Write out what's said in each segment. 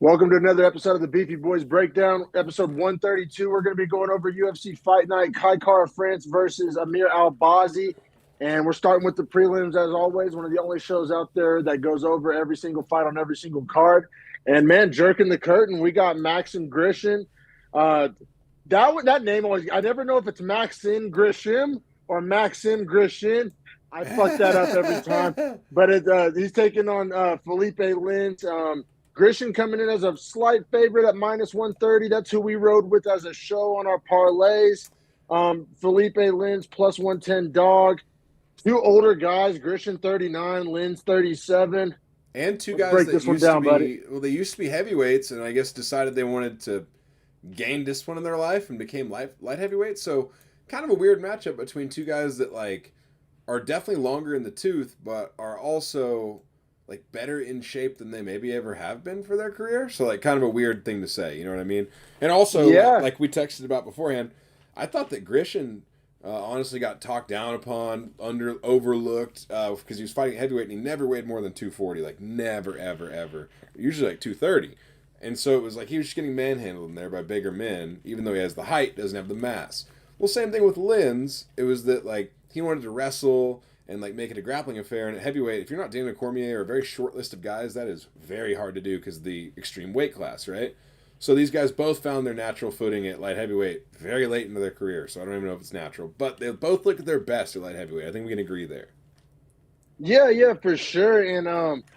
Welcome to another episode of the Beefy Boys Breakdown, episode 132. We're going to be going over UFC Fight Night, Kai France versus Amir Albazi. And we're starting with the prelims, as always, one of the only shows out there that goes over every single fight on every single card. And, man, jerking the curtain, we got Maxim Grishin. That name always – I never know if it's Maxim Grisham or Maxim Grishin. I fuck that up every time. But he's taking on Felipe Lins. Grishin coming in as a slight favorite at minus 130. That's who we rode with as a show on our parlays. Felipe Lins plus 110 dog. Two older guys, Grishin 39, Lins 37. And two Let's guys break that this one used down, to be buddy. well, they used to be heavyweights, and I guess decided they wanted to gain discipline in their life and became light heavyweights. So kind of a weird matchup between two guys that are definitely longer in the tooth, but are also better in shape than they maybe ever have been for their career. So kind of a weird thing to say, you know what I mean? And also, Yeah. like we texted about beforehand, I thought that Grishin honestly got talked down upon, overlooked, because he was fighting heavyweight and he never weighed more than 240, never, ever, ever. Usually 230. And so it was he was just getting manhandled in there by bigger men, even though he has the height, doesn't have the mass. Well, same thing with Lins. It was that he wanted to wrestle and make it a grappling affair. And at heavyweight, if you're not Daniel Cormier or a very short list of guys, that is very hard to do because of the extreme weight class, right? So these guys both found their natural footing at light heavyweight very late into their career. So I don't even know if it's natural, but they both look at their best at light heavyweight. I think we can agree there. Yeah, for sure. And,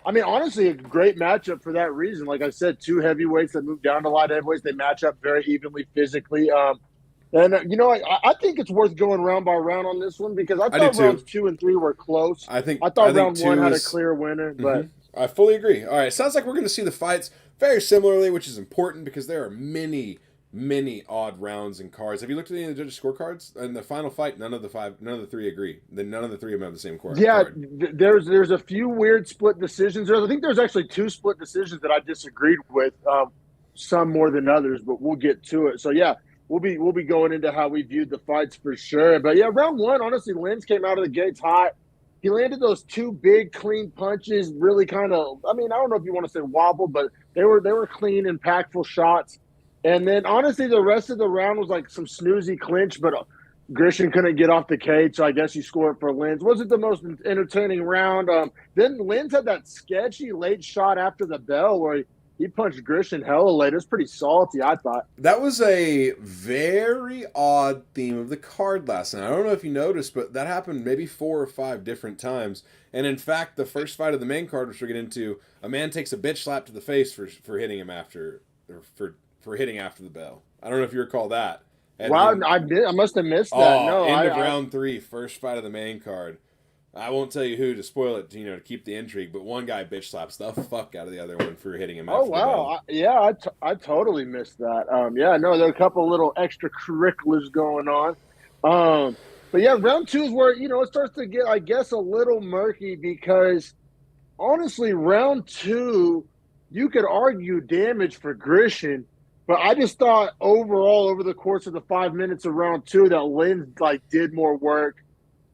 honestly, a great matchup for that reason. Like I said, two heavyweights that move down to light heavyweights. They match up very evenly physically. I think it's worth going round by round on this one because I thought rounds 2 and 3 were close. I thought round 1 had a clear winner, but I fully agree. All right, sounds like we're going to see the fights very similarly, which is important because there are many odd rounds and cards. Have you looked at any of the judges' scorecards? In the final fight, none of the three agree. Then none of the three of them have the same card. Yeah, there's a few weird split decisions. I think there's actually 2 split decisions that I disagreed with, some more than others, but we'll get to it. So yeah. We'll be going into how we viewed the fights for sure. But yeah, round 1, honestly, Lins came out of the gates hot. He landed those 2 big, clean punches, really kind of, I don't know if you want to say wobble, but they were clean, impactful shots. And then, honestly, the rest of the round was some snoozy clinch, but Grishin couldn't get off the cage, so I guess you score it for Lins. Wasn't the most entertaining round. Then Lins had that sketchy late shot after the bell where he punched Grishin hella late. It was pretty salty, I thought. That was a very odd theme of the card last night. I don't know if you noticed, but that happened maybe 4 or 5 different times. And in fact, the first fight of the main card, which we'll get into, a man takes a bitch slap to the face for hitting him after, or for hitting after the bell. I don't know if you recall that. Wow, I must have missed that. No, end of round 3, first fight of the main card. I won't tell you who to spoil it, to keep the intrigue, but one guy bitch slaps the fuck out of the other one for hitting him. Oh, wow. I totally missed that. There are a couple little extracurriculars going on. But yeah, round 2 is where, it starts to get, I guess, a little murky because, honestly, round 2, you could argue damage for Grishin, but I just thought overall, over the course of the 5 minutes of round 2, that Lin, did more work.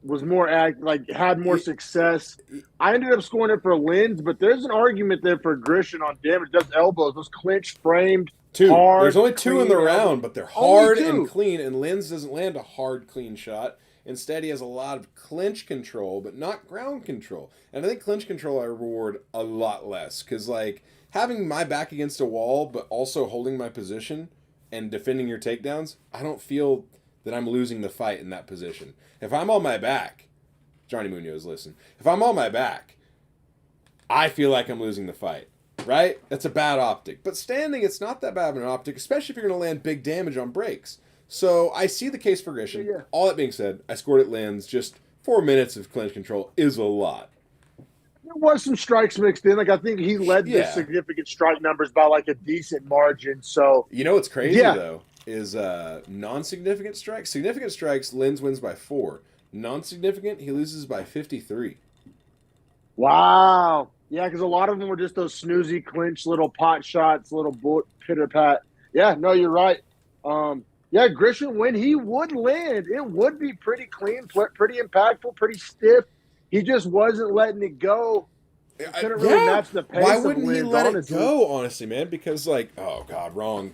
Was more had more success. I ended up scoring it for Lins, but there's an argument there for Grishin on damage. Those elbows, those clinched, framed, 2. hard. There's only 2 in the round, but they're hard and clean. And Lins doesn't land a hard, clean shot. Instead, he has a lot of clinch control, but not ground control. And I think clinch control I reward a lot less because having my back against a wall, but also holding my position and defending your takedowns, I don't feel that I'm losing the fight in that position. If I'm on my back, Johnny Munoz, listen. If I'm on my back, I feel like I'm losing the fight, right? That's a bad optic. But standing, it's not that bad of an optic, especially if you're going to land big damage on breaks. So I see the case for Grishin. Yeah. All that being said, I scored at Lins. Just 4 minutes of clinch control is a lot. There was some strikes mixed in. I think he led the significant strike numbers by a decent margin. So you know what's crazy though? Is non-significant strikes. Significant strikes, Lins wins by 4. Non-significant, he loses by 53. Wow. Yeah, because a lot of them were just those snoozy clinch little pot shots, little pitter-pat. Yeah, no, you're right. Grishin, when he would land, it would be pretty clean, pretty impactful, pretty stiff. He just wasn't letting it go. He couldn't really match the pace. Why wouldn't of Linz, he let honestly. it go, honestly, man? Because, like, oh, God, wrong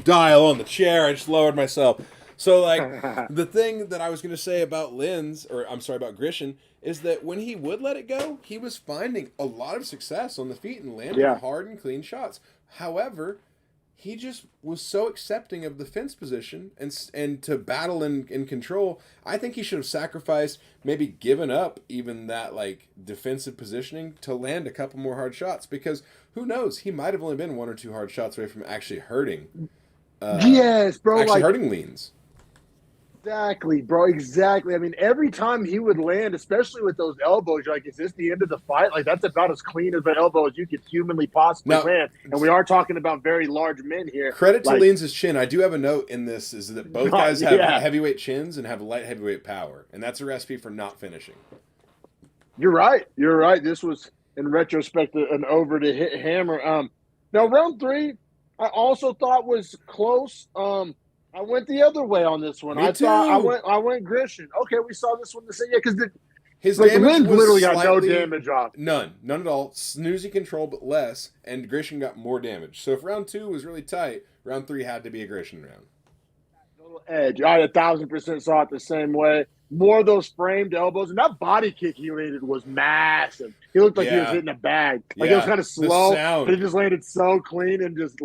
dial on the chair. I just lowered myself. So, like, the thing that I was going to say about about Grishin, is that when he would let it go, he was finding a lot of success on the feet and landing hard and clean shots. However, he just was so accepting of the fence position and to battle and control. I think he should have sacrificed, maybe given up even that like defensive positioning to land a couple more hard shots, because who knows, he might have only been one or two hard shots away from actually hurting. Yes, bro. Actually hurting Leans. Exactly, bro. Exactly. I mean, every time he would land, especially with those elbows, you're like, is this the end of the fight? Like, that's about as clean of an elbow as you could humanly possibly land. And we are talking about very large men here. Credit to Leans' chin. I do have a note in this, is that both guys have heavyweight chins and have light heavyweight power. And that's a recipe for not finishing. You're right. You're right. This was, in retrospect, an over to hit hammer. Now, round 3, I also thought was close. I went the other way on this one. Me too. I went Grishin. Okay, we saw this one the same. Yeah, because his damage was literally got no damage off. None at all. Snoozy control, but less, and Grishin got more damage. So if round 2 was really tight, round 3 had to be a Grishin round. Little edge. I 1,000% saw it the same way. More of those framed elbows, and that body kick he landed was massive. He looked like he was hitting a bag. Like it was kind of slow, but he just landed so clean and just.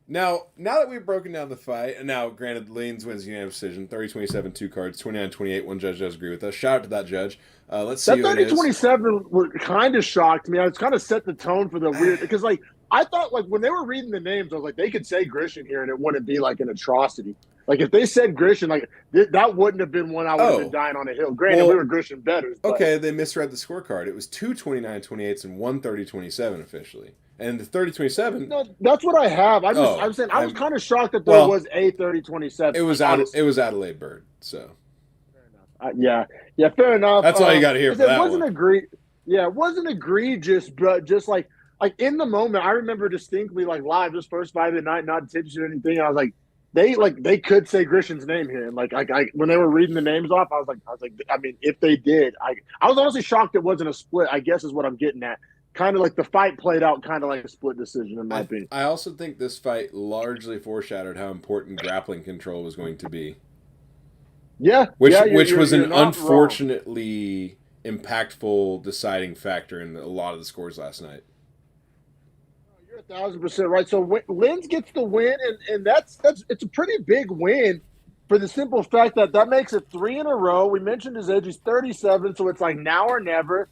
Now that we've broken down the fight, and now, granted, Leans wins unanimous decision, 30-27, 2 cards, 29-28, one judge does agree with us. Shout out to that judge. Let's see that 30-27 kind of shocked me. It's kind of set the tone for the weird, because, like, I thought, like, when they were reading the names, I was like, they could say Grishin here and it wouldn't be, like, an atrocity. Like, if they said Grishin, like, that wouldn't have been one I would have been dying on a hill. Granted, we were Grishin bettors. Okay, they misread the scorecard. It was 2 29-28s and 1 30-27 officially. And the 30-27. No, that's what I have. I'm saying I was kind of shocked that there was a 30-27. It was Adelaide Bird. So. Fair enough. Yeah. Fair enough. That's all you got to hear for that one. It wasn't egregious, but just like in the moment, I remember distinctly, like, live, this first fight of the night, not attention or anything. I was like, they could say Grishin's name here, and like when they were reading the names off, I was like, I mean, if they did, I was honestly shocked it wasn't a split. I guess is what I'm getting at. Kind of like the fight played out kind of like a split decision, in my opinion. I also think this fight largely foreshadowed how important grappling control was going to be. Yeah. Which was an unfortunately impactful deciding factor in a lot of the scores last night. You're 1,000% right. So Linz gets the win, and it's a pretty big win for the simple fact that makes it 3 in a row. We mentioned his age; he's 37, so it's like now or never.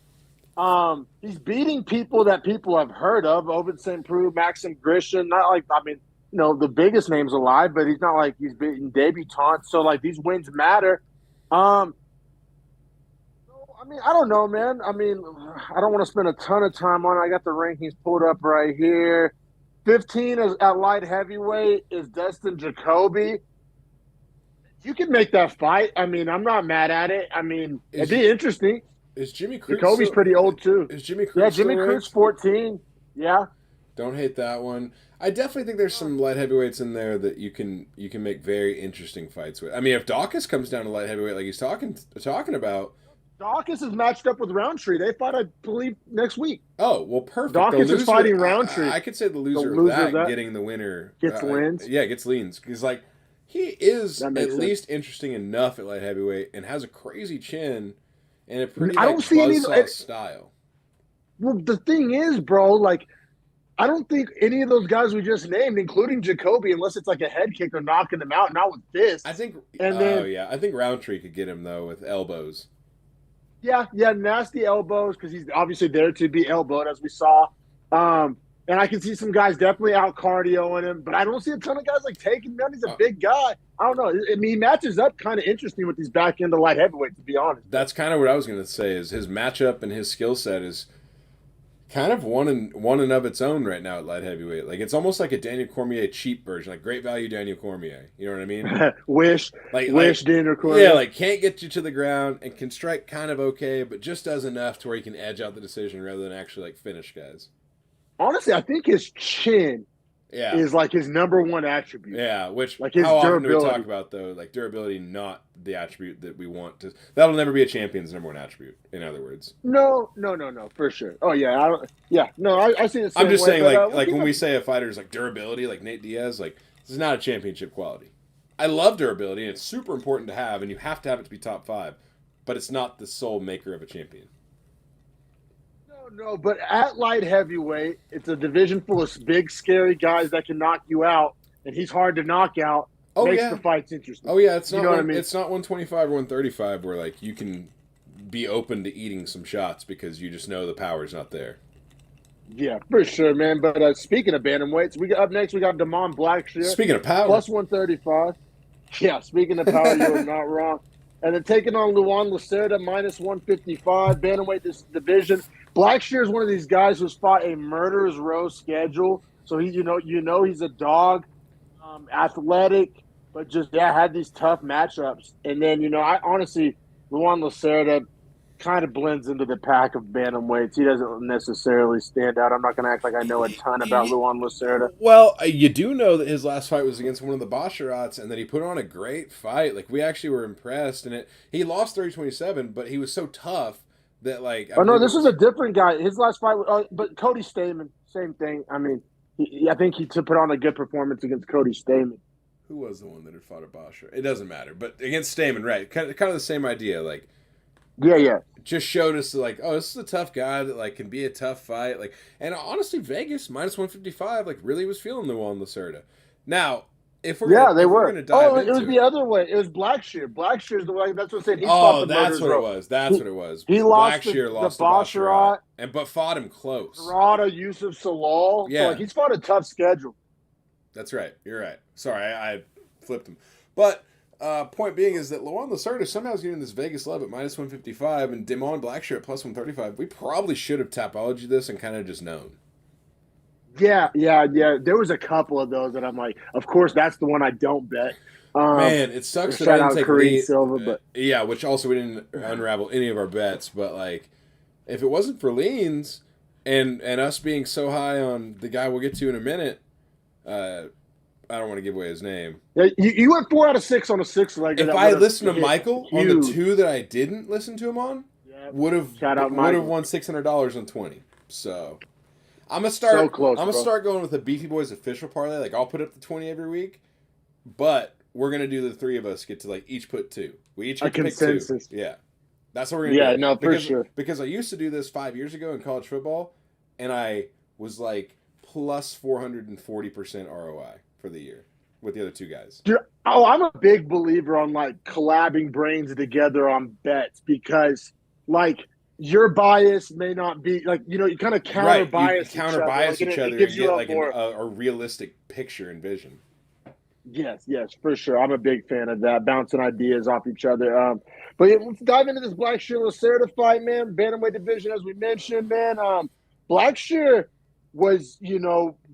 He's beating people that people have heard of: Ovid St. Preux, Maxim Grishin. Not like, I mean, the biggest names alive, but he's not like he's beating debutantes. So like these wins matter. I mean, I don't know, man. I mean, I don't want to spend a ton of time on it. I got the rankings pulled up right here. 15 is at light heavyweight is Destin Jacoby. You can make that fight. I mean, I'm not mad at it. I mean, it'd be interesting. Is Jimmy Cruz Jacoby's pretty old too. Is Jimmy Cruz? Yeah, Jimmy Cruz 14. Yeah. Don't hate that one. I definitely think there's some light heavyweights in there that you can make very interesting fights with. I mean, if Dawkins comes down to light heavyweight like he's talking about. Dawkins is matched up with Roundtree. They fight, I believe, next week. Oh, well, perfect. Dawkins is fighting Roundtree. I could say the loser of that getting the winner. Gets Linz. Gets Linz. Because, like, he is at least interesting enough at light heavyweight and has a crazy chin and a pretty buzzsaw style. Well, the thing is, bro, like, I don't think any of those guys we just named, including Jacoby, unless it's like a head kick, are knocking them out. Not with this. I think. I think Roundtree could get him though with elbows. Yeah, nasty elbows because he's obviously there to be elbowed, as we saw. And I can see some guys definitely out cardioing him, but I don't see a ton of guys like taking him down. He's a big guy. I don't know. I mean, he matches up kind of interesting with these back end of light heavyweight, to be honest. That's kind of what I was going to say. Is his matchup and his skill set is kind of one and of its own right now at light heavyweight. Like, it's almost like a Daniel Cormier cheap version, like great value Daniel Cormier. You know what I mean? wish Daniel Cormier. Yeah, like can't get you to the ground and can strike kind of okay, but just does enough to where he can edge out the decision rather than actually like finish guys. Honestly, I think his chin is like his number one attribute. Yeah, which like his how often durability. do we talk about though? Like durability, not the attribute that we want to. That'll never be a champion's number one attribute. In other words, no, for sure. Oh yeah, I see the same I'm just way, saying, but, like when we say a fighter's like durability, like Nate Diaz, like this is not a championship quality. I love durability, and it's super important to have, and you have to have it to be top 5, but it's not the sole maker of a champion. No, but at light heavyweight, it's a division full of big, scary guys that can knock you out, and he's hard to knock out. Makes the fights interesting. Oh yeah, it's not. You know what I mean? It's not 125 or 135 where like you can be open to eating some shots because you just know the power's not there. Yeah, for sure, man. But speaking of bantamweights, up next we got Damon Blackshear. Speaking of power, plus 135. Yeah, speaking of power, you're not wrong. And then taking on Luan Lacerda, minus 155, bantamweight this division. Blackshear is one of these guys who's fought a murderer's row schedule. So he, he's a dog, athletic, but just had these tough matchups. And then I honestly, Luan Lacerda kind of blends into the pack of bantamweights. He doesn't necessarily stand out. I'm not going to act like I know a ton about Luan Lacerda. Well, you do know that his last fight was against one of the Basharats, and that he put on a great fight. Like, we actually were impressed. And he lost 30-27, but he was so tough that, like... this is a different guy. His last fight, but Cody Stamann, same thing. I mean, I think he put on a good performance against Cody Stamann. Who was the one that had fought a Basharat? It doesn't matter, but against Stamann, right? Kind of the same idea, like... Yeah. Just showed us like, oh, this is a tough guy that like can be a tough fight. Like, and honestly, Vegas minus 155 like really was feeling Luan Lacerda. Now, if we're they were going to dive into it was the other way. It was Blackshear. Blackshear's the way. That's what I said. That's what it was. That's what it was. He Blackshear lost the Basharat, but fought him close. Rada, Yusuf Salal. Yeah, so, like, he's fought a tough schedule. That's right. You're right. Sorry, I flipped him. But point being is that Luan Lacerda somehow is getting this Vegas love at minus 155 and Damon Blackshear at plus 135. We probably should have tapologied this and kind of just known. Yeah. There was a couple of those that I'm like, of course, that's the one I don't bet. Man, it sucks that I didn't take Kareem Silva, but yeah, which also we didn't unravel any of our bets. But like, if it wasn't for leans and us being so high on the guy we'll get to in a minute, I don't want to give away his name. Yeah, you went 4 out of 6 on a 6-legger. If I listened to Michael on the 2 that I didn't listen to him on, would have won $600 on 20. So I'm gonna start. So close, I'm gonna start going with a Beefy Boys official parlay. Like I'll put up the 20 every week, but we're gonna do the 3 of us get to like each put 2. We each get to pick 2. Yeah, that's what we're gonna do. Yeah, no, for sure. Because I used to do this 5 years ago in college football, and I was like plus 440% ROI for the year with the other 2 guys. Dude, I'm a big believer on like collabing brains together on bets because like your bias may not be like you kind of counter bias each other and get like a realistic picture and vision. Yes, for sure. I'm a big fan of that, bouncing ideas off each other. But yeah, let's dive into this Blackshear Lacerda fight, man. Bantamweight division, as we mentioned, man. Blackshear was,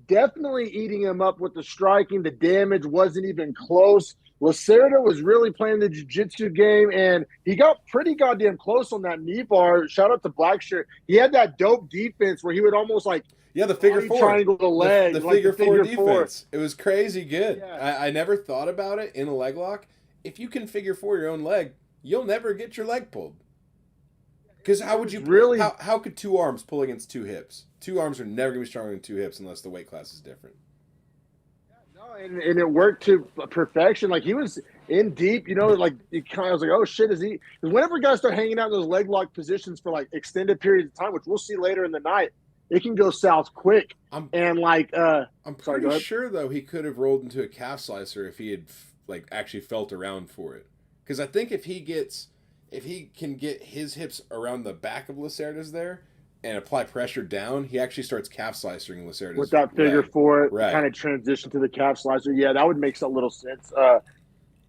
definitely eating him up with the striking. The damage wasn't even close. Lacerda was really playing the jiu-jitsu game, and he got pretty goddamn close on that knee bar. Shout out to Blackshear. He had that dope defense where he would almost like the figure 4 triangle the leg, the figure 4 defense. It was crazy good. Yeah. I never thought about it in a leg lock. If you can figure 4 your own leg, you'll never get your leg pulled. Because how would you really? How could 2 arms pull against 2 hips? 2 arms are never going to be stronger than 2 hips unless the weight class is different. And it worked to perfection. Like he was in deep, like it kind of was like, oh shit, is he? Because whenever guys start hanging out in those leg lock positions for like extended periods of time, which we'll see later in the night, it can go south quick. I'm pretty sure though he could have rolled into a calf slicer if he had like actually felt around for it. Because I think if he can get his hips around the back of Lacerda's there and apply pressure down, he actually starts calf slicing Lacerda's with that figure leg. 4 kind of transition to the calf slicer. Yeah, that would make a little sense.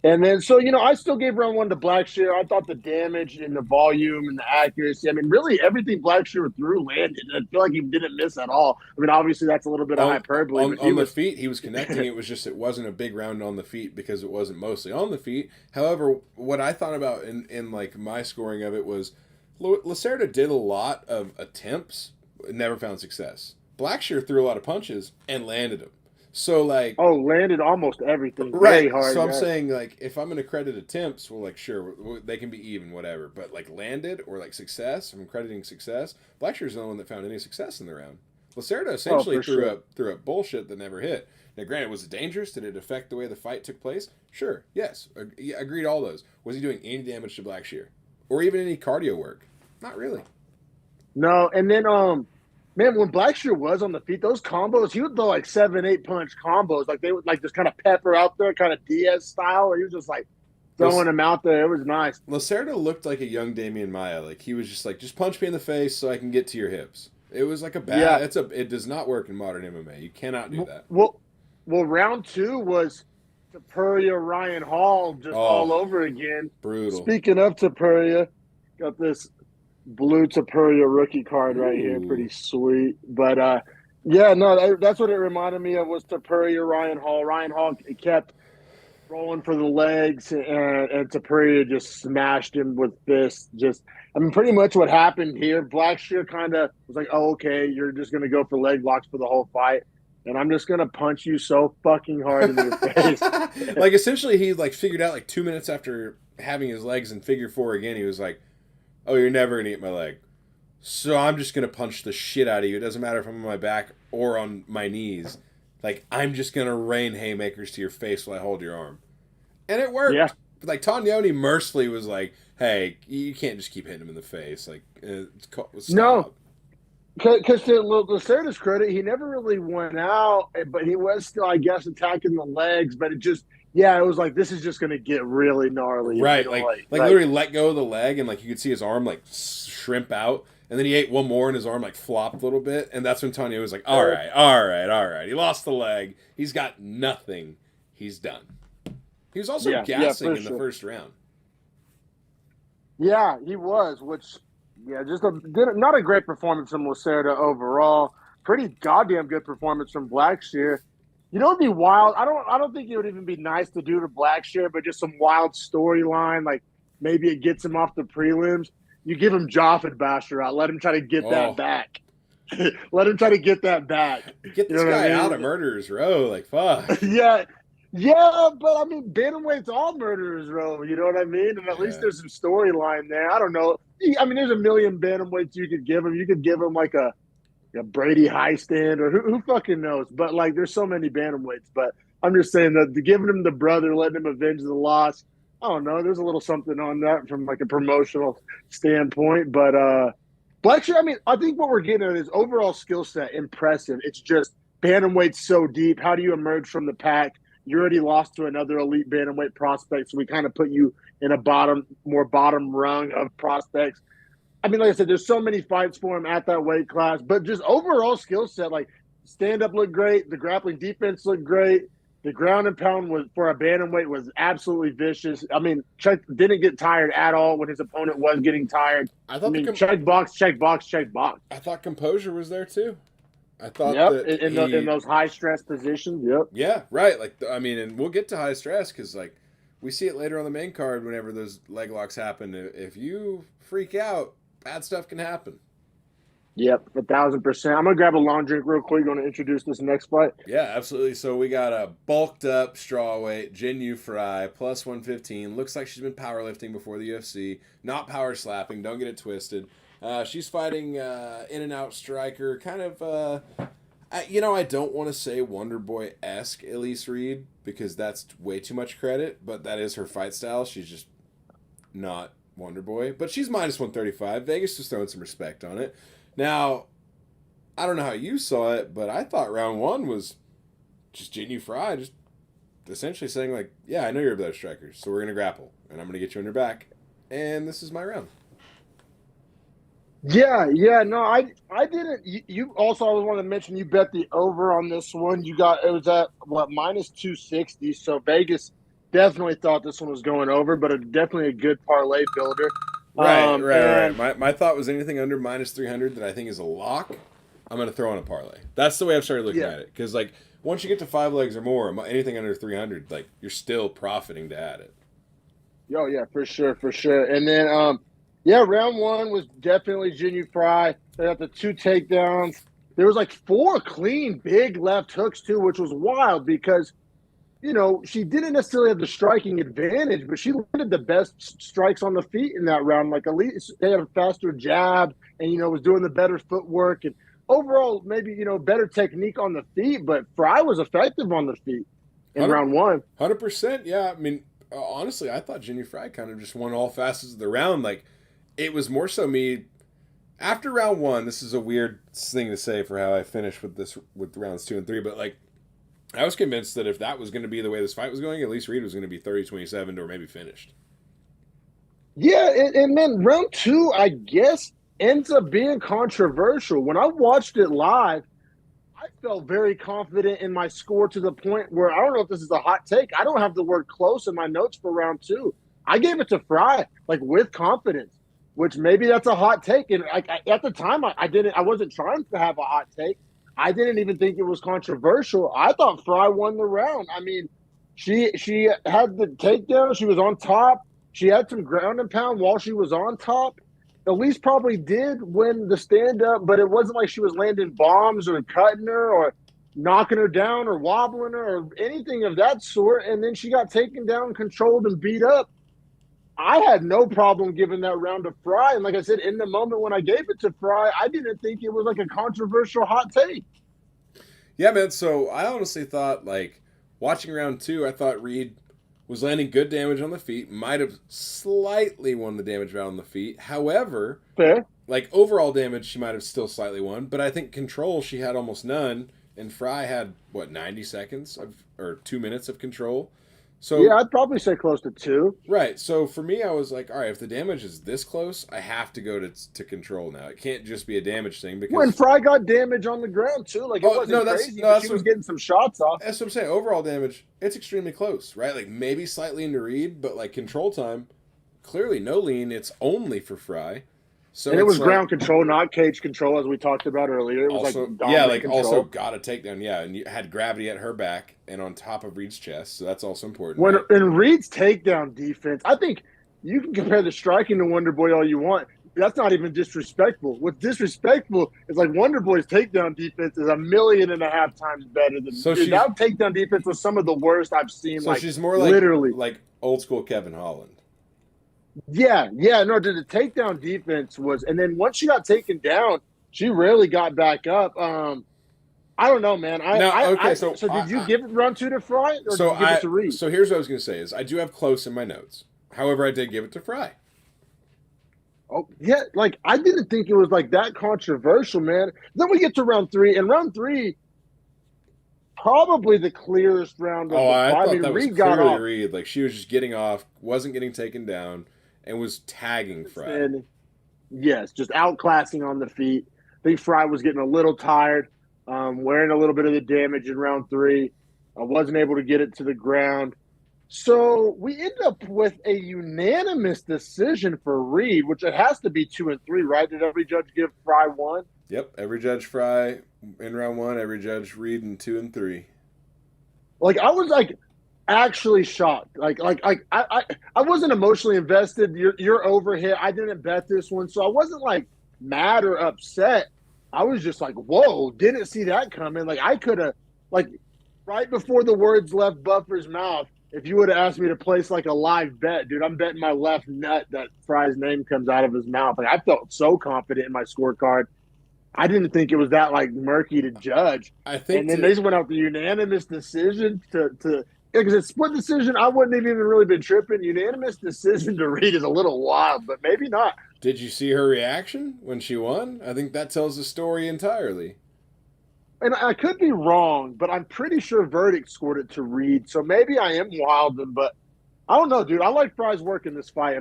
And then, so, I still gave round 1 to Blackshear. I thought the damage and the volume and the accuracy, I mean, really everything Blackshear threw landed. I feel like he didn't miss at all. I mean, obviously that's a little bit of hyperbole. On the feet, he was connecting. It wasn't a big round on the feet because it wasn't mostly on the feet. However, what I thought about in like my scoring of it was Lacerda did a lot of attempts, never found success. Blackshear threw a lot of punches and landed them. So like, Oh, landed almost everything. Very right. hard. So I'm Yeah. saying like, if I'm gonna credit attempts, well, like sure they can be even, whatever. But like landed or like success, I'm crediting success. Blackshear's the only one that found any success in the round. Lacerda Oh, essentially for sure. threw up bullshit that never hit. Now, granted, was it dangerous? Did it affect the way the fight took place? Sure, yes, agreed. All those. Was he doing any damage to Blackshear, or even any cardio work? Not really. No, and then man, when Blackshear was on the feet, those combos, he would throw like 7, 8 punch combos. Like they would like just kind of pepper out there, kind of Diaz style, or he was just like throwing them out there. It was nice. Lacerda looked like a young Damian Maia. Like he was just like, just punch me in the face so I can get to your hips. It was like a bad. Yeah. It does not work in modern MMA. You cannot do that. Well, round 2 was Tapuria Ryan Hall just all over again. Brutal. Speaking of Tapuria, got this blue Tapuria rookie card right here. Pretty sweet. But yeah, no, that's what it reminded me of was Tapuria Ryan Hall. Ryan Hall kept rolling for the legs, and Tapuria just smashed him with this. I mean, pretty much what happened here. Blackshear kind of was like, "Oh, okay, you're just gonna go for leg locks for the whole fight, and I'm just gonna punch you so fucking hard in your face." Like essentially, he like figured out like 2 minutes after having his legs in figure 4 again. He was like, "Oh, you're never gonna get my leg, so I'm just gonna punch the shit out of you. It doesn't matter if I'm on my back or on my knees. Like I'm just gonna rain haymakers to your face while I hold your arm." And it worked. Yeah. Like Tognoni mercifully was like, "Hey, you can't just keep hitting him in the face. Like, stop." No, because to Lacerda's credit, he never really went out, but he was still, I guess, attacking the legs. But it was like this is just going to get really gnarly, right? Like literally let go of the leg, and like you could see his arm like shrimp out, and then he ate one more, and his arm like flopped a little bit, and that's when Tognoni was like, "All right. He lost the leg. He's got nothing. He's done." He was also gassing in the first round. Yeah, he was, just not a great performance from Lacerda overall. Pretty goddamn good performance from Blackshear. You know, it'd be wild. I don't think it would even be nice to do to Blackshear, but just some wild storyline, like maybe it gets him off the prelims. You give him Joffin Basher out. Let him try to get that back. Let him try to get that back. Get this guy out of Murderer's Row. Like, fuck. Yeah, but I mean, bantamweight's all Murderer's Row. You know what I mean? And at least there's some storyline there. I don't know. I mean, there's a million bantamweights you could give him. You could give him like a Brady Highstand or who fucking knows. But like, there's so many bantamweights. But I'm just saying that giving him the brother, letting him avenge the loss. I don't know. There's a little something on that from like a promotional standpoint. But Blackshear, I mean, I think what we're getting at is overall skill set impressive. It's just bantamweight's so deep. How do you emerge from the pack? You already lost to another elite bantamweight prospect, so we kind of put you in a more bottom rung of prospects. I mean, like I said, there's so many fights for him at that weight class, but just overall skill set, like stand-up looked great, the grappling defense looked great, the ground and pound was for a bantamweight was absolutely vicious. I mean, Chuck didn't get tired at all when his opponent was getting tired. I mean, check box. I thought composure was there too. I thought that in those high stress positions. Yep. Yeah, right. Like I mean, and we'll get to high stress because like we see it later on the main card whenever those leg locks happen. If you freak out, bad stuff can happen. Yep, 1,000%. I'm gonna grab a long drink real quick. Going to introduce this next fight. Yeah, absolutely. So we got a bulked up strawweight Jin Yu Fry plus 115. Looks like she's been powerlifting before the UFC, not power slapping. Don't get it twisted. She's fighting in and out striker, kind of. I don't want to say Wonder Boy-esque Elise Reed because that's way too much credit, but that is her fight style. She's just not Wonder Boy, but she's minus 135. Vegas was throwing some respect on it. Now, I don't know how you saw it, but I thought round 1 was just Jin Yu Fry, just essentially saying like, yeah, I know you're a better striker, so we're gonna grapple, and I'm gonna get you on your back, and this is my round. Yeah, no, I didn't. You also, I was wanting to mention you bet the over on this one. It was at what minus 260. So Vegas definitely thought this one was going over, but definitely a good parlay builder. Right. My thought was anything under minus 300 that I think is a lock, I'm going to throw on a parlay. That's the way I've started looking at it. Because like once you get to 5 legs or more, anything under 300, like you're still profiting to add it. Oh yeah, for sure. And then round 1 was definitely Jin Yu Fry. They got the 2 takedowns. there was like 4 clean, big left hooks too, which was wild because, she didn't necessarily have the striking advantage, but she landed the best strikes on the feet in that round. Like, at least they had a faster jab and, was doing the better footwork and overall maybe, better technique on the feet. But Fry was effective on the feet in round 1. 100%. Yeah. I mean, honestly, I thought Jenny Fry kind of just won all facets of the round. Like, it was more so me after round 1. This is a weird thing to say for how I finished with rounds 2 and 3, but like, I was convinced that if that was going to be the way this fight was going, at least Reed was going to be 30-27 or maybe finished. Yeah, and then round 2, I guess, ends up being controversial. When I watched it live, I felt very confident in my score to the point where, I don't know if this is a hot take, I don't have the word close in my notes for round 2. I gave it to Fry, like, with confidence, which maybe that's a hot take. And at the time, I wasn't trying to have a hot take. I didn't even think it was controversial. I thought Fry won the round. I mean, she had the takedown. She was on top. She had some ground and pound while she was on top. Elise probably did win the stand-up, but it wasn't like she was landing bombs or cutting her or knocking her down or wobbling her or anything of that sort. And then she got taken down, controlled, and beat up. I had no problem giving that round to Fry. And like I said, in the moment when I gave it to Fry, I didn't think it was like a controversial hot take. Yeah, man. So I honestly thought, like, watching round 2, I thought Reed was landing good damage on the feet, might have slightly won the damage round on the feet. However, fair. Like, overall damage, she might have still slightly won. But I think control, she had almost none. And Fry had, 90 seconds or 2 minutes of control. So yeah, I'd probably say close to 2. Right. So for me, I was like, all right, if the damage is this close, I have to go to control now. It can't just be a damage thing because when Fry got damage on the ground too, like it wasn't crazy, but she was getting some shots off. That's what I'm saying. Overall damage, it's extremely close, right? Like maybe slightly into Reed, but like control time, clearly no lean. It's only for Fry. So and it was ground control, not cage control, as we talked about earlier. It was also, control. Also got a takedown, and you had gravity at her back and on top of Reed's chest, so that's also important. When in Reed's takedown defense, I think you can compare the striking to Wonder Boy all you want. That's not even disrespectful. What's disrespectful is like Wonder Boy's takedown defense is 1.5 million times better than that takedown defense was some of the worst I've seen. So she's more like literally like old school Kevin Holland. Yeah, no, the takedown defense was, and then once she got taken down, she really got back up. I don't know, man. So did you give round 2 to Fry, or did you give it to Reed? So here's what I was going to say: is I do have close in my notes. However, I did give it to Fry. Oh yeah, like I didn't think it was like that controversial, man. Then we get to round 3, and round 3. Probably the clearest round of the fight. I thought that was clearly Reed. Like she was just getting off, wasn't getting taken down, and was tagging Fry. And yes, just outclassing on the feet. I think Fry was getting a little tired, wearing a little bit of the damage in round 3. I wasn't able to get it to the ground. So we end up with a unanimous decision for Reed, which it has to be 2 and 3, right? Did every judge give Fry 1? Yep, every judge Fry in round 1, every judge Reed in 2 and 3. Like I was like actually shocked. Like I wasn't emotionally invested. You're overhit. I didn't bet this one, so I wasn't like mad or upset. I was just like, whoa, didn't see that coming. Like I could have, like right before the words left Buffer's mouth, if you would have asked me to place like a live bet, dude, I'm betting my left nut that Fry's name comes out of his mouth. Like I felt so confident in my scorecard. I didn't think it was that like murky to judge. I think, and then they just went out the unanimous decision to because it's split decision. I wouldn't have even really been tripping. Unanimous decision to Reed is a little wild, but maybe not. Did you see her reaction when she won? I think that tells the story entirely. And I could be wrong, but I'm pretty sure verdict scored it to Reed. So maybe I am wilding, but I don't know, dude. I like Fry's work in this fight.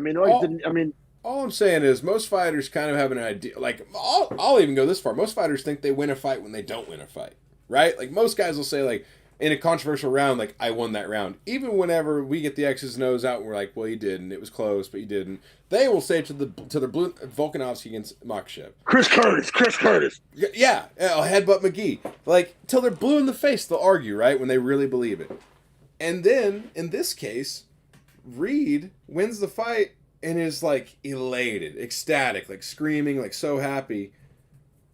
All I'm saying is most fighters kind of have an idea. Like, I'll even go this far. Most fighters think they win a fight when they don't win a fight, right? Like, most guys will say, like, in a controversial round, like, I won that round. Even whenever we get the X's and O's out and we're like, well, you didn't. It was close, but you didn't. They will say to the blue Volkanovski against Makhachev. Chris Curtis. Yeah, headbutt McGee. Like, till they're blue in the face, they'll argue, right, when they really believe it. And then, in this case, Reed wins the fight and is like elated, ecstatic, like screaming, like so happy.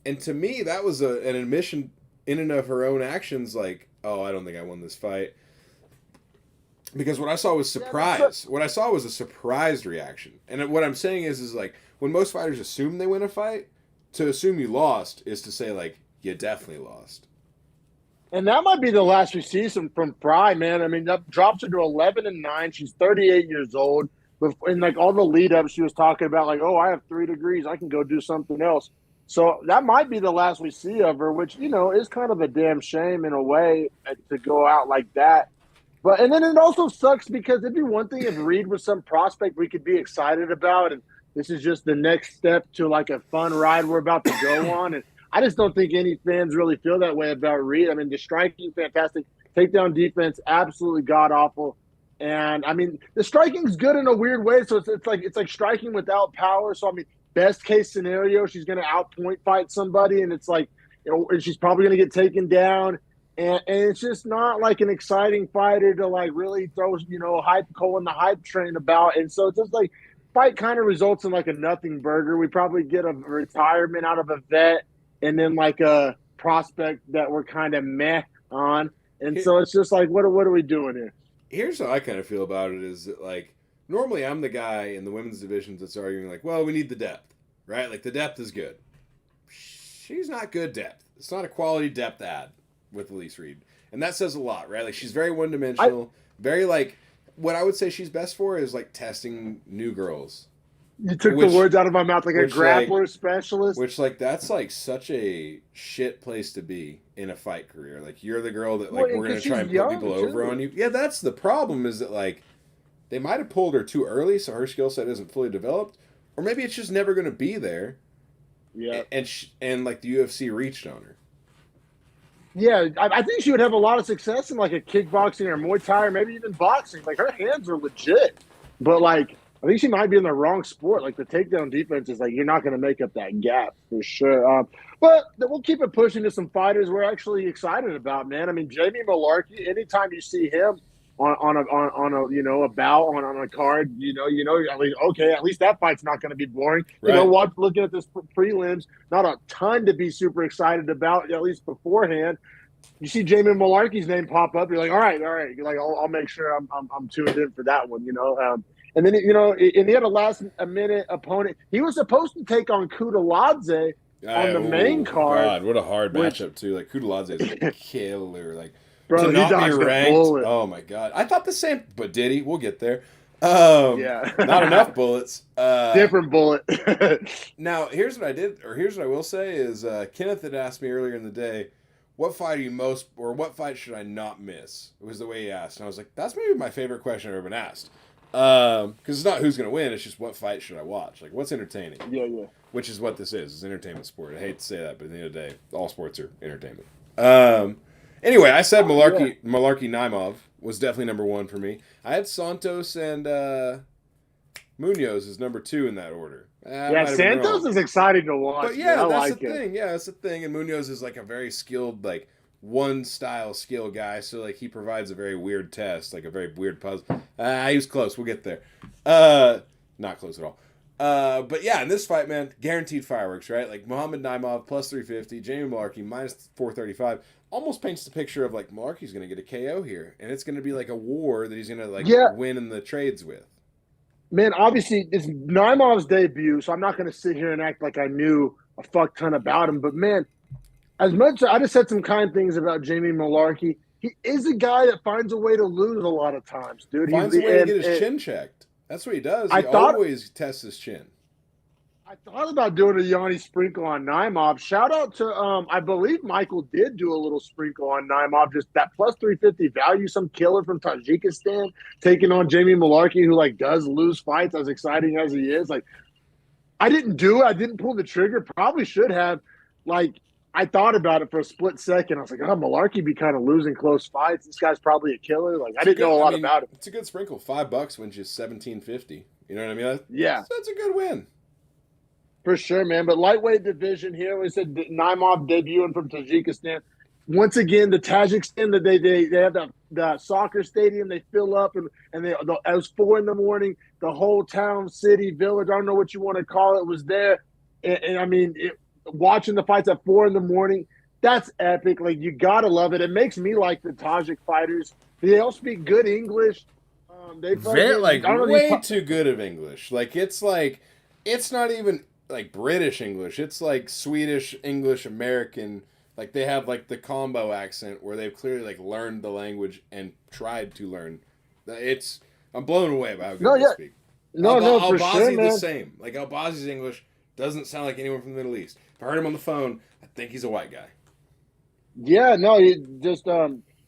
And to me, that was an admission in and of her own actions, like, oh, I don't think I won this fight. Because what I saw was surprise. What I saw was a surprised reaction. And what I'm saying is like, when most fighters assume they win a fight, to assume you lost is to say, like, you definitely lost. And that might be the last we see from Fry, man. I mean, that drops her to 11-9. She's 38 years old. In like all the lead up, she was talking about like, oh, I have 3 degrees. I can go do something else. So that might be the last we see of her, which, you know, is kind of a damn shame in a way to go out like that. But and then it also sucks because it'd be one thing if Reed was some prospect we could be excited about, and this is just the next step to like a fun ride we're about to go on. And I just don't think any fans really feel that way about Reed. I mean, the striking, fantastic. Takedown defense, absolutely god-awful. And, I mean, the striking's good in a weird way. So it's like striking without power. So, I mean, best case scenario, she's going to outpoint fight somebody. And it's like, you know, and she's probably going to get taken down. And it's just not like an exciting fighter to like really throw, you know, hype coal in the hype train about. And so it's just like fight kind of results in like a nothing burger. We probably get a retirement out of a vet and then like a prospect that we're kind of meh on. And so it's just like, what are we doing here? Here's how I kind of feel about it is that, like, normally I'm the guy in the women's divisions that's arguing like, well, we need the depth, right? Like the depth is good. She's not good depth. It's not a quality depth ad with Elise Reed. And that says a lot, right? Like she's very one-dimensional, very like, what I would say she's best for is like testing new girls. You took the words out of my mouth, like a grappler specialist. Which, like, that's like such a shit place to be in a fight career. Like, you're the girl that, like, we're going to try and put people over on you. Yeah, that's the problem is that, like, they might have pulled her too early, so her skill set isn't fully developed. Or maybe it's just never going to be there. Yeah. And like, the UFC reached on her. Yeah, I think she would have a lot of success in, like, a kickboxing or Muay Thai or maybe even boxing. Like, her hands are legit. But, like, I think she might be in the wrong sport. Like, the takedown defense is, like, you're not going to make up that gap for sure. But we'll keep it pushing to some fighters we're actually excited about, man. I mean, Jamie Mullarkey, anytime you see him on a you know, a bout on a card, you know, at least, okay, at least that fight's not going to be boring. Right. You know, looking at this prelims, not a ton to be super excited about, at least beforehand. You see Jamie Mullarkey's name pop up, you're like, all right. You're like, I'll make sure I'm tuned in for that one, you know. And then, you know, and he had a last-minute opponent. He was supposed to take on Kutaladze on the main card. God, what a hard matchup, too. Like, Kutaladze is a killer. Like, bro, to not be ranked. Oh, my God. I thought the same, but did he? We'll get there. Yeah. Not enough bullets. Different bullet. Now, here's what I will say is Kenneth had asked me earlier in the day, what fight should I not miss? It was the way he asked. And I was like, that's maybe my favorite question I've ever been asked. Because it's not who's going to win, it's just what fight should I watch? Like, what's entertaining? Yeah. Which is what this is. It's an entertainment sport. I hate to say that, but at the end of the day, all sports are entertainment. Anyway, I said Mullarkey Naimov was definitely number 1 for me. I had Santos and Munoz as number 2 in that order. Yeah, Santos is exciting to watch. But yeah, that's the thing. Yeah, that's the thing. And Munoz is like a very skilled, like, one style skill guy, so like he provides a very weird test, like a very weird puzzle. He was close. We'll get there. Not close at all. But yeah, in this fight, man, guaranteed fireworks, right? Like Muhammad Naimov plus 350, Jamie Mullarkey minus 435. Almost paints the picture of like Mullarkey's going to get a KO here, and it's going to be like a war that he's going to like win in the trades with. Man, obviously it's Naimov's debut, so I'm not going to sit here and act like I knew a fuck ton about him. But man, as much I just said some kind things about Jamie Mullarkey, he is a guy that finds a way to lose a lot of times, dude. Finds a way to get his chin checked. That's what he does. He always tests his chin. I thought about doing a Yanni sprinkle on Naimov. Shout out to, I believe Michael did do a little sprinkle on Naimov. Just that plus 350 value, some killer from Tajikistan taking on Jamie Mullarkey, who like does lose fights as exciting as he is. Like, I didn't do it. I didn't pull the trigger. Probably should have. Like, I thought about it for a split second. I was like, oh, Mullarkey be kind of losing close fights. This guy's probably a killer. Like, I didn't know a lot about him. It's a good sprinkle. $5 wins you $17.50. You know what I mean? Yeah. That's a good win. For sure, man. But lightweight division here, we said Naimov debuting from Tajikistan. Once again, the Tajikistan, that they have the soccer stadium, they fill up, and it was 4 a.m. The whole town, city, village, I don't know what you want to call it, was there. And I mean, watching the fights at 4 a.m. That's epic. Like, you gotta love it. It makes me like the Tajik fighters. They all speak good English. They Very, fucking, I like, don't know way too good of English. Like, it's not even like British English. It's like Swedish English American. Like, they have like the combo accent where they've clearly like learned the language and tried to learn. I'm blown away by how good they speak. No, for Albazi sure, man. the same. Like, Albazi's English doesn't sound like anyone from the Middle East. If I heard him on the phone, I think he's a white guy. Yeah, no, it just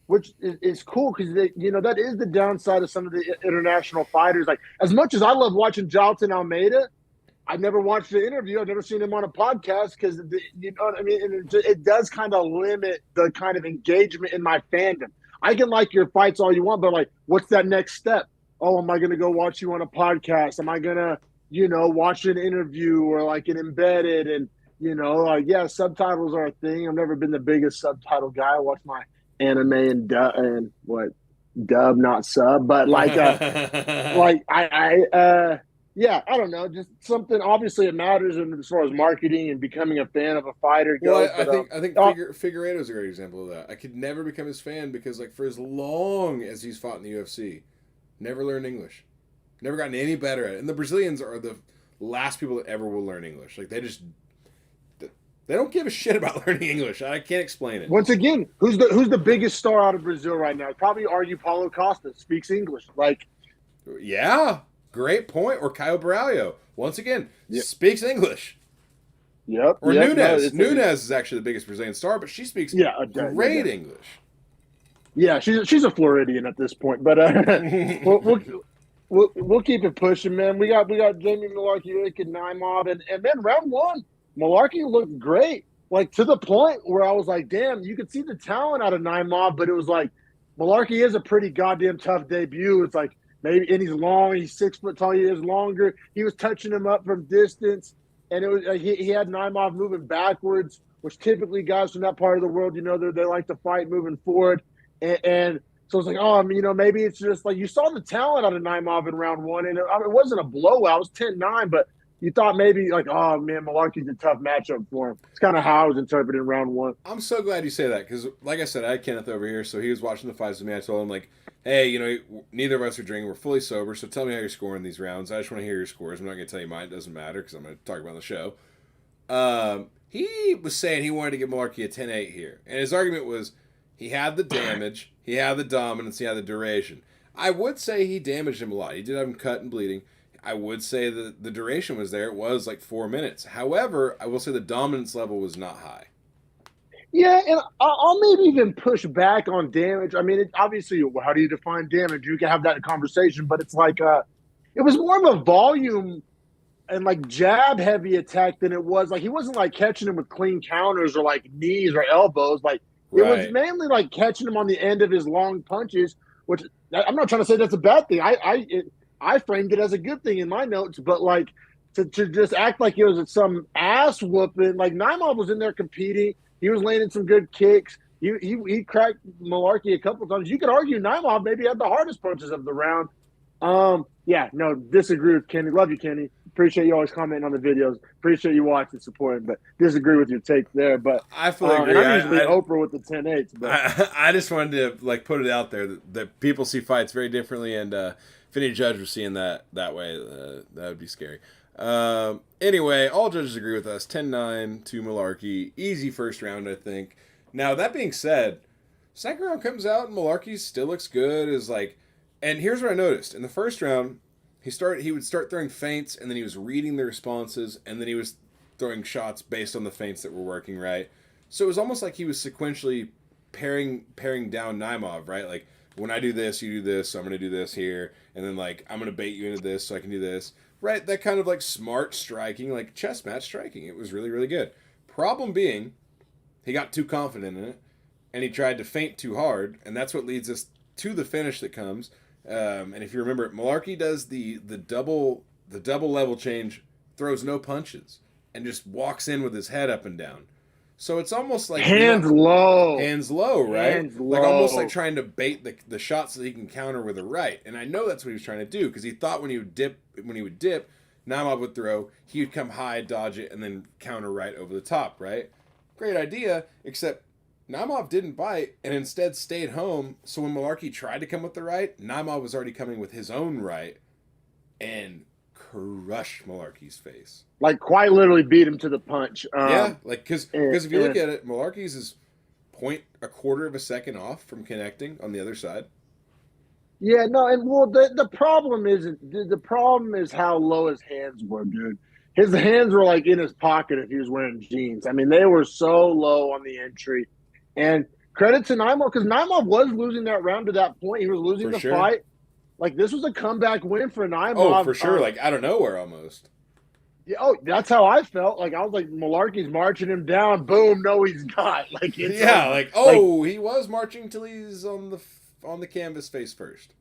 which is cool because that is the downside of some of the international fighters. Like, as much as I love watching Jonathan Almeida, I've never watched the interview. I've never seen him on a podcast because you know what I mean. And it does kind of limit the kind of engagement in my fandom. I can like your fights all you want, but like, what's that next step? Oh, am I going to go watch you on a podcast? Am I going to, watch an interview or like an embedded? And, like, yeah, subtitles are a thing. I've never been the biggest subtitle guy. I watch my anime and dub, not sub, but like, yeah, I don't know, just something. Obviously, it matters as far as marketing and becoming a fan of a fighter goes. Well, I think Figueiredo is a great example of that. I could never become his fan because, like, for as long as he's fought in the UFC, never learned English, never gotten any better at it. And the Brazilians are the last people that ever will learn English. Like, they don't give a shit about learning English. I can't explain it. Once again, who's the biggest star out of Brazil right now? I'd probably argue Paulo Costa speaks English. Like, yeah. Great point. Or Caio Braulio, once again, speaks English. Yep. Or Nunes. Nunes is actually the biggest Brazilian star, but she speaks great English. Yeah, she's a Floridian at this point, but we'll keep it pushing, man. We got Jamie Malarkey and Naimov, and then round one, Malarkey looked great, like to the point where I was like, damn, you could see the talent out of Naimov, but it was like Malarkey is a pretty goddamn tough debut. It's like, maybe, and he's long. He's 6 foot tall. He is longer. He was touching him up from distance, and it was he had Naimov moving backwards, which typically guys from that part of the world, they like to fight moving forward, and so it's like, oh, I mean, maybe it's just like you saw the talent out of Naimov in round one, and it wasn't a blowout. It was 10-9, but you thought maybe like, oh man, Malarkey's a tough matchup for him. It's kind of how I was interpreting round one. I'm so glad you say that because, like I said, I had Kenneth over here, so he was watching the fights with me. I told him, like, hey, neither of us are drinking. We're fully sober, so tell me how you're scoring these rounds. I just want to hear your scores. I'm not going to tell you mine. It doesn't matter because I'm going to talk about the show. He was saying he wanted to give Malarkey a 10-8 here, and his argument was he had the damage, he had the dominance, he had the duration. I would say he damaged him a lot. He did have him cut and bleeding. I would say that the duration was there. It was like 4 minutes. However, I will say the dominance level was not high. Yeah, and I'll maybe even push back on damage. I mean, obviously, how do you define damage? You can have that conversation, but it's like it was more of a volume and like jab heavy attack than it was. Like, he wasn't like catching him with clean counters or like knees or elbows. Like, it was mainly like catching him on the end of his long punches, which I'm not trying to say that's a bad thing. I framed it as a good thing in my notes, but like to just act like it was some ass whooping. Like, Naimov was in there competing. He was landing some good kicks. He cracked Malarkey a couple times. You could argue Naimov maybe had the hardest punches of the round. Yeah, no, disagree with Kenny. Love you, Kenny. Appreciate you always commenting on the videos. Appreciate you watching, supporting, but disagree with your take there. But I fully agree. And I'm usually Oprah with the 10-8s. But I just wanted to like put it out there that people see fights very differently, and if any judge was seeing that way, that would be scary. Anyway, all judges agree with us. 10-9 to Malarkey. Easy first round, I think. Now, that being said, second round comes out and Malarkey still looks good. And here's what I noticed. In the first round, he would start throwing feints, and then he was reading the responses, and then he was throwing shots based on the feints that were working, right? So it was almost like he was sequentially paring down Naimov, right? Like, when I do this, you do this, so I'm going to do this here, and then, like, I'm going to bait you into this so I can do this. Right, that kind of like smart striking, like chess match striking. It was really, really good. Problem being, he got too confident in it, and he tried to feint too hard, and that's what leads us to the finish that comes. And if you remember, Malarkey does the double level change, throws no punches, and just walks in with his head up and down. So it's almost like hands low, right? Hands Like low. almost like trying to bait the shots so that he can counter with a right. And I know that's what he was trying to do because he thought when he would dip, Naimov would throw, he would come high, dodge it, and then counter right over the top, right? Great idea, except Naimov didn't bite and instead stayed home. So when Malarkey tried to come with the right, Naimov was already coming with his own right and crushed Malarkey's face. Like, quite literally beat him to the punch. Yeah, like, because if you look at it, Malarkey's is a quarter of a second off from connecting on the other side. Yeah, no, and well, the problem is how low his hands were, dude. His hands were like in his pocket if he was wearing jeans. I mean, they were so low on the entry. And credit to Naimov, because Naimov was losing that round to that point. He was losing the fight. Like, this was a comeback win for Naimov. Oh, for sure. Like, out of nowhere almost. Yeah, that's how I felt. Like, I was like, Malarkey's marching him down. Boom, no, he's not. Like, he was marching till he's on the canvas face first.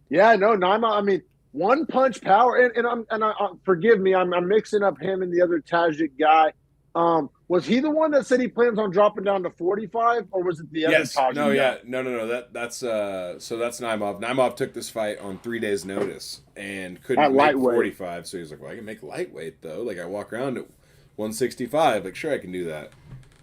Yeah, no, Naimov. I mean, one punch power, and forgive me, I'm mixing up him and the other Tajik guy. Was he the one that said he plans on dropping down to 45, or was it the other Tajik guy? No. That's Naimov. Naimov took this fight on 3 days' notice and couldn't make 45. So he was like, "Well, I can make lightweight though. Like I walk around at 165. Like sure, I can do that."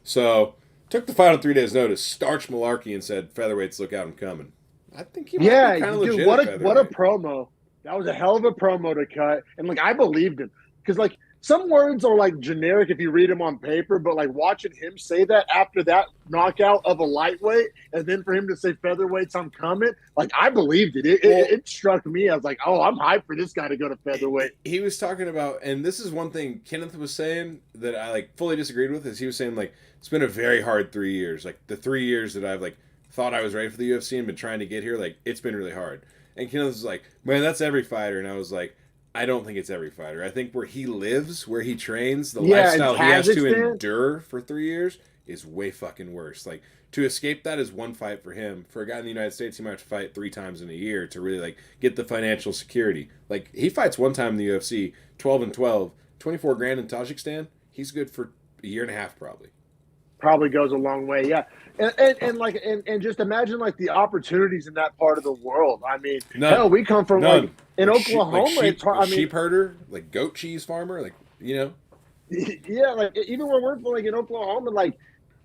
So took the fight on 3 days' notice, starched Malarkey, and said, "Featherweights, look out, I'm coming." I think he might be kind of legit. Dude, what a promo! That was a hell of a promo to cut, and like I believed him because like some words are like generic if you read them on paper, but like watching him say that after that knockout of a lightweight, and then for him to say featherweights, I'm coming. Like I believed it. It struck me. I was like, oh, I'm hyped for this guy to go to featherweight. He was talking about, and this is one thing Kenneth was saying that I like fully disagreed with. Is he was saying like it's been a very hard 3 years. Like the 3 years that I've like thought I was ready for the UFC and been trying to get here. Like it's been really hard. And Kenneth was like, man, that's every fighter. And I was like, I don't think it's every fighter. I think where he lives, where he trains, the lifestyle he has to endure for 3 years is way fucking worse. Like, to escape that is one fight for him. For a guy in the United States, he might have to fight 3 times in a year to really, like, get the financial security. Like, he fights one time in the UFC, 12-12, 24 grand in Tajikistan. He's good for a year and a half, probably. Probably goes a long way, yeah. And just imagine like the opportunities in that part of the world. I mean, hell, we come from like in Oklahoma. Sheep herder, like goat cheese farmer, like you know. Yeah, like even where we're from, like in Oklahoma, like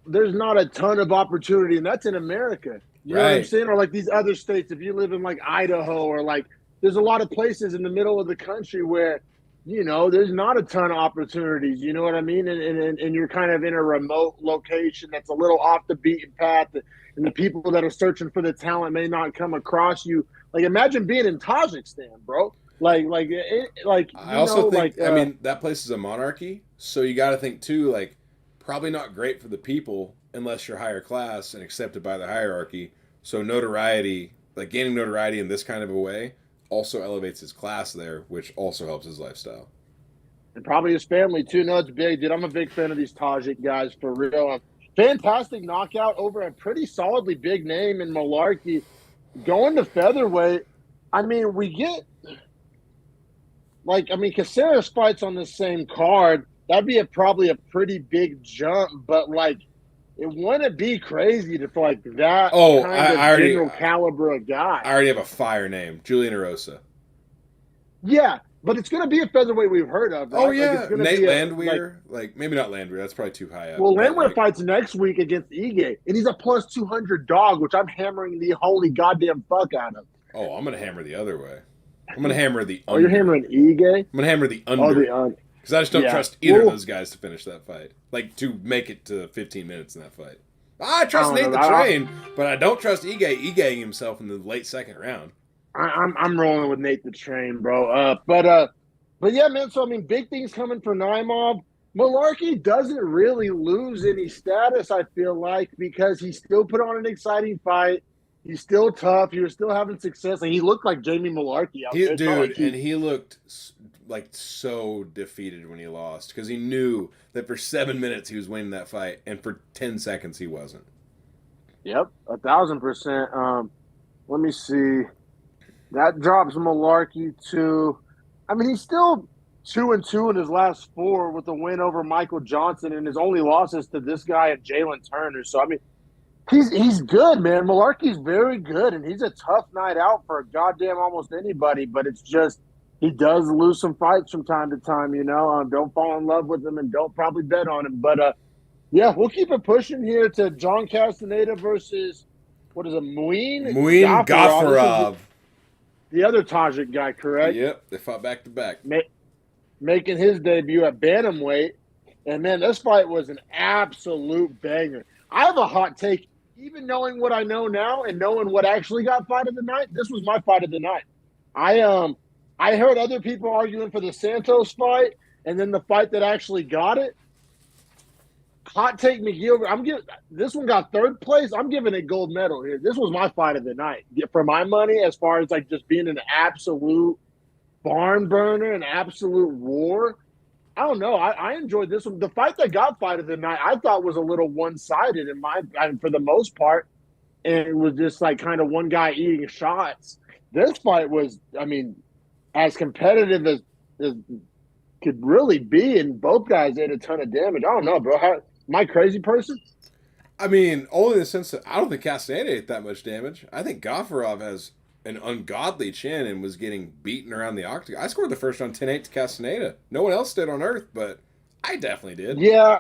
there's not a ton of opportunity, and that's in America. You know what I'm saying? Or like these other states, if you live in like Idaho, or like there's a lot of places in the middle of the country where you know, there's not a ton of opportunities, you know what I mean? And you're kind of in a remote location that's a little off the beaten path, and the people that are searching for the talent may not come across you. Like, imagine being in Tajikistan, bro. I mean, that place is a monarchy, so you got to think too, like, probably not great for the people unless you're higher class and accepted by the hierarchy. So notoriety, like gaining notoriety in this kind of a way, also elevates his class there, which also helps his lifestyle. And probably his family, too. No, it's big, dude. I'm a big fan of these Tajik guys, for real. Fantastic knockout over a pretty solidly big name in Malarkey. Going to featherweight, I mean, we get... Caceres fights on the same card. That'd be probably a pretty big jump, but, like, it wouldn't be crazy to like that general caliber of guy. I already have a fire name, Julian Erosa. Yeah, but it's going to be a featherweight we've heard of. Right? Oh yeah, Nate Landwehr. Like maybe not Landwehr. That's probably too high up. Well, Landwehr fights next week against Ige, and he's a plus 200 dog, which I'm hammering the holy goddamn fuck out of. Oh, I'm going to hammer the other way. I'm going to hammer the under. Oh, you're hammering Ige? I'm going to hammer the under. Oh, the under. Because I just don't trust either of those guys to finish that fight. Like, to make it to 15 minutes in that fight. I trust Nate the Train, but I don't trust Ige himself in the late second round. I'm rolling with Nate the Train, bro. But yeah, man, so, I mean, big things coming for Naimov. Malarkey doesn't really lose any status, I feel like, because he still put on an exciting fight. He's still tough. He was still having success. And he looked like Jamie Malarkey out there. And he looked like so defeated when he lost because he knew that for 7 minutes he was winning that fight, and for 10 seconds he wasn't. Yep, 1,000%. Let me see. That drops Malarkey to, I mean, he's still 2-2 in his last 4 with a win over Michael Johnson, and his only losses to this guy and Jalen Turner. So, I mean, he's good, man. Malarkey's very good, and he's a tough night out for goddamn almost anybody, but it's just, He does lose some fights from time to time, you know. Don't fall in love with him and don't probably bet on him. But yeah, we'll keep it pushing here to John Castaneda versus what is it, Muin Gafurov. The other Tajik guy, correct? Yep, they fought back to back. Making his debut at bantamweight. And, man, this fight was an absolute banger. I have a hot take. Even knowing what I know now and knowing what actually got fight of the night, this was my fight of the night. I heard other people arguing for the Santos fight and then the fight that actually got it. Hot take McGee. This one got third place. I'm giving it gold medal here. This was my fight of the night for my money, as far as like just being an absolute barn burner, an absolute war. I don't know. I enjoyed this one. The fight that got fight of the night, I thought was a little one-sided for the most part, and it was just like kind of one guy eating shots. This fight was, I mean, as competitive as could really be, and both guys ate a ton of damage. I don't know, bro. Am I a crazy person? I mean, only in the sense that I don't think Castaneda ate that much damage. I think Gafurov has an ungodly chin and was getting beaten around the octagon. I scored the first round 10-8 to Castaneda. No one else did on earth, but I definitely did. Yeah.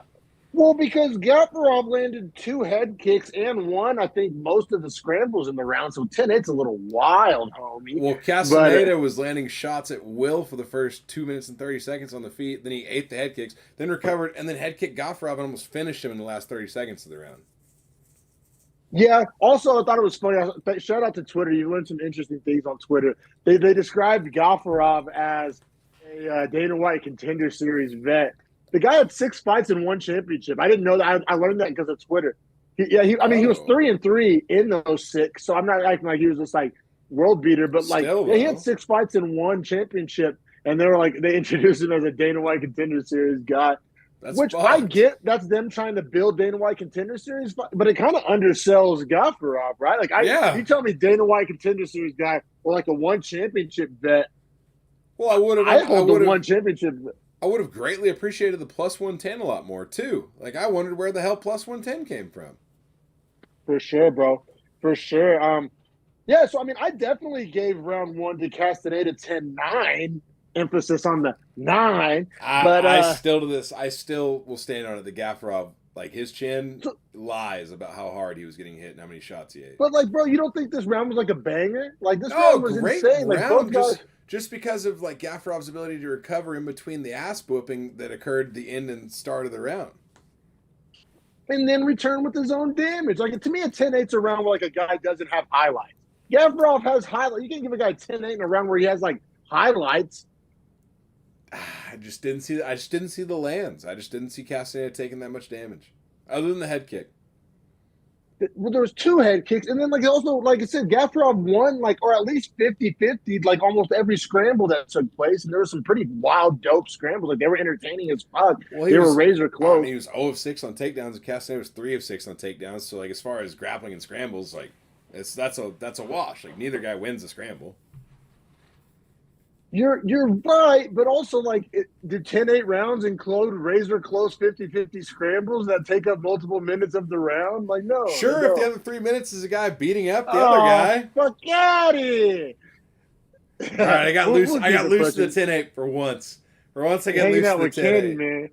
Well, because Gafurov landed 2 head kicks and won, I think, most of the scrambles in the round. So 10-8's a little wild, homie. Well, Castaneda was landing shots at will for the first 2 minutes and 30 seconds on the feet. Then he ate the head kicks, then recovered, and then head kicked Gafurov and almost finished him in the last 30 seconds of the round. Yeah. Also, I thought it was funny. Shout out to Twitter. You learned some interesting things on Twitter. They described Gafurov as a Dana White Contender Series vet. The guy had 6 fights and 1 championship. I didn't know that. I learned that because of Twitter. He was 3-3 in those 6. So I'm not acting like he was just like world beater, but like he had 6 fights and 1 championship, and they introduced him as a Dana White Contender Series guy. Which fun. I get, that's them trying to build Dana White Contender Series, but it kind of undersells Gafurov, right? Like, you tell me Dana White Contender Series guy or like a 1 championship vet. Well, I would have. I hold the 1 championship. I would have greatly appreciated the plus 110 a lot more too. Like, I wondered where the hell plus 110 came from. For sure, bro. For sure. Yeah. So I mean, I definitely gave round 1 to Castaneda 10-9. Emphasis on the 9, but I still will stand on it. The Gafurov, like, his chin lies about how hard he was getting hit and how many shots he ate. But like, bro, you don't think this round was like a banger? Like, this round was insane. Like, both guys, just because of like Gafurov's ability to recover in between the ass whooping that occurred at the end and start of the round, and then return with his own damage. Like, to me, a 10-8's a round where like a guy doesn't have highlights. Gafurov has highlights. You can't give a guy 10-8 in a round where he has like highlights. I just didn't see the lands. I just didn't see Castaneda taking that much damage, other than the head kick. Well, there was 2 head kicks, and then like also, like I said, Gafurov won like, or at least 50-50, like almost every scramble that took place, and there were some pretty wild, dope scrambles. Like, they were entertaining as fuck. Well, they were razor close. He was 0 of 6 on takedowns, and Castaneda was 3 of 6 on takedowns. So like, as far as grappling and scrambles, like that's a wash. Like, neither guy wins a scramble. You're right, but also, like, did 10-8 rounds include razor close 50-50 scrambles that take up multiple minutes of the round? Like, no. Sure, no. If the other 3 minutes is a guy beating up the other guy. Fuck out of here. All right, I got loose. I got loose to the 10-8 for once. For once, I got loose to the 10-8. Kenny, man.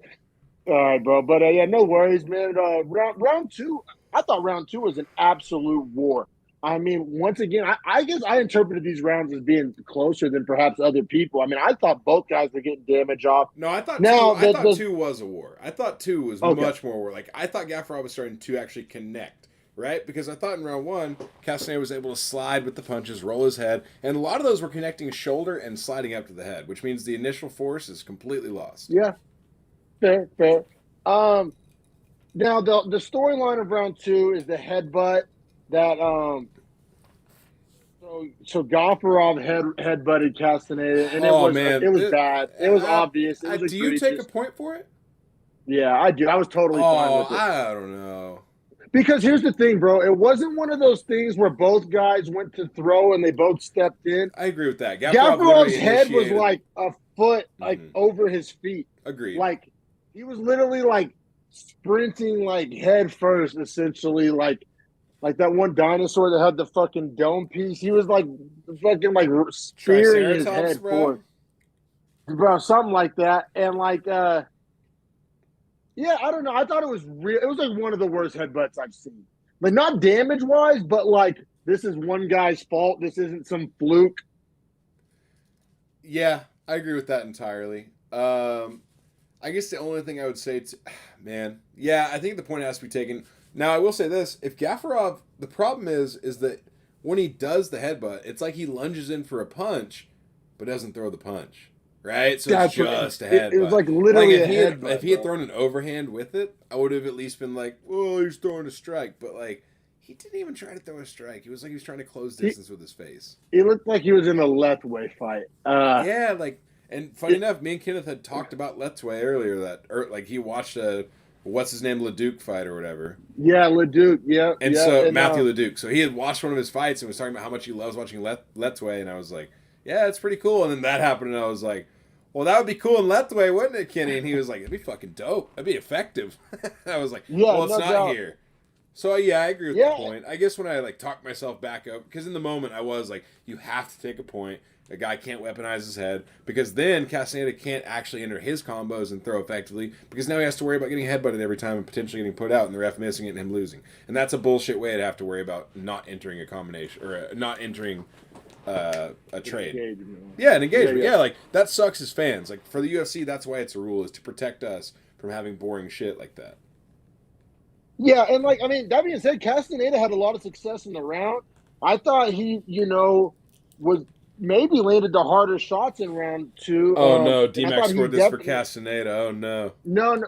All right, bro. But yeah, no worries, man. Round 2, I thought round 2 was an absolute war. I mean, once again, I guess I interpreted these rounds as being closer than perhaps other people. I mean, I thought both guys were getting damage off. No, I thought 2 was a war. I thought 2 was much more war. Like, I thought Gafurov was starting to actually connect, right? Because I thought in round 1, Castaneda was able to slide with the punches, roll his head, and a lot of those were connecting shoulder and sliding up to the head, which means the initial force is completely lost. Yeah, fair. Now, the storyline of round 2 is the headbutt. That so Gafurov headbutted Castaneda, and it was bad. It was obvious. It was do you take a point for it? Yeah, I do. I was totally fine with it. I don't know. Because here's the thing, bro. It wasn't one of those things where both guys went to throw and they both stepped in. I agree with that. Gafurov's head was like a foot over his feet. Agreed. Like, he was literally like sprinting like head first, essentially, like that one dinosaur that had the fucking dome piece. He was like fucking like spearing his head forward. bro, something like that. And like, yeah, I don't know. I thought it was real. It was like one of the worst headbutts I've seen. Like not damage wise, but like this is one guy's fault. This isn't some fluke. Yeah, I agree with that entirely. I guess the only thing I would say, man, yeah, I think the point has to be taken. Now, I will say this: if Gafarov, the problem is that when he does the headbutt, it's like he lunges in for a punch, but doesn't throw the punch, right? So it's That's what just a headbutt. it was like Like literally if a headbutt. if he had thrown an overhand with it, I would have at least been like, "Oh, he's throwing a strike," but like. He didn't even try to throw a strike. He was like he was trying to close distance with his face. He looked like he was in a Lethway fight. Yeah, like, and funny enough, me and Kenneth had talked about Letway earlier. Like he watched a what's his name Leduc fight or whatever. Yeah, Leduc. Yeah, And yeah, so and, Matthew Leduc. So he had watched one of his fights and was talking about how much he loves watching Letway, and I was like, yeah, it's pretty cool. And then that happened, and I was like, well, that would be cool in Letway, wouldn't it, Kenny? And he was like, it'd be fucking dope. That'd be effective. I was like, yeah, well, it's no not doubt. here. So yeah, I agree with Yeah. the point. I guess when I like talked myself back up, because in the moment I was like, you have to take a point. A guy can't weaponize his head because then Castaneda can't actually enter his combos and throw effectively because now he has to worry about getting headbutted every time and potentially getting put out and the ref missing it and him losing. And that's a bullshit way to have to worry about not entering a combination or not entering a trade. Yeah, an engagement. Yeah, like that sucks as fans. Like for the UFC, that's why it's a rule is to protect us from having boring shit like that. Yeah, and like I mean, that being said, Castaneda had a lot of success in the round. I thought he, was maybe landed the harder shots in round two. Oh no, D-Mac scored this for Castaneda. Oh no. No,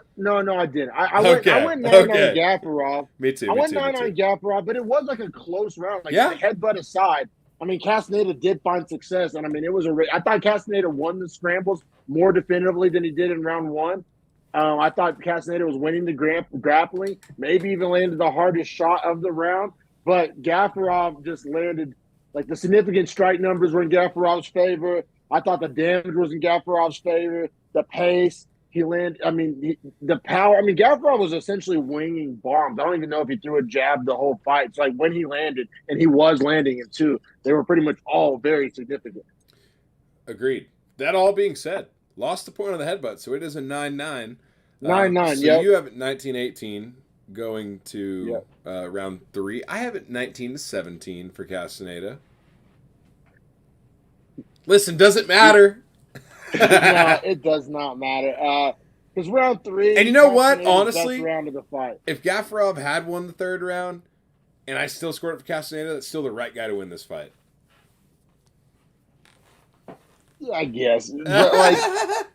I didn't. I went 9-9 Gafarov. Me too. I went 9-9 Gafarov, but it was like a close round. Like yeah. The headbutt aside, I mean, Castaneda did find success, and I mean, it was I thought Castaneda won the scrambles more definitively than he did in round one. I thought Castaneda was winning the grappling, maybe even landed the hardest shot of the round. But Gafarov just landed, like the significant strike numbers were in Gafarov's favor. I thought the damage was in Gafarov's favor. The pace, he landed, the power. I mean, Gafarov was essentially winging bombs. I don't even know if he threw a jab the whole fight. It's like when he landed, and he was landing it too, they were pretty much all very significant. Agreed. That all being said, lost the point on the headbutt, so it is a 9-9. 9-9, so you have it 19-18 going to round 3. I have it 19-17 for Castaneda. Listen, does it matter? No, it does not matter. Because round 3, and you know what? Honestly, best round of the fight. If Gafarov had won the third round, and I still scored it for Castaneda, that's still the right guy to win this fight. Yeah, I guess. But like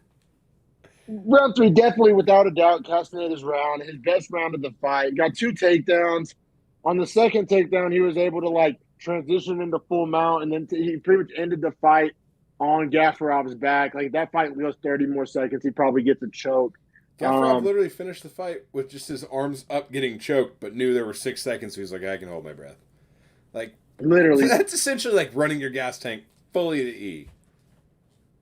round 3, definitely without a doubt, Castaneda's round, his best round of the fight. Got 2 takedowns. On the second takedown, he was able to like transition into full mount, and then he pretty much ended the fight on Gafarov's back. Like that fight goes 30 more seconds, he probably gets a choke. Gafarov literally finished the fight with just his arms up getting choked, but knew there were 6 seconds, so he's like, I can hold my breath. Like, literally. That's essentially like running your gas tank fully to E.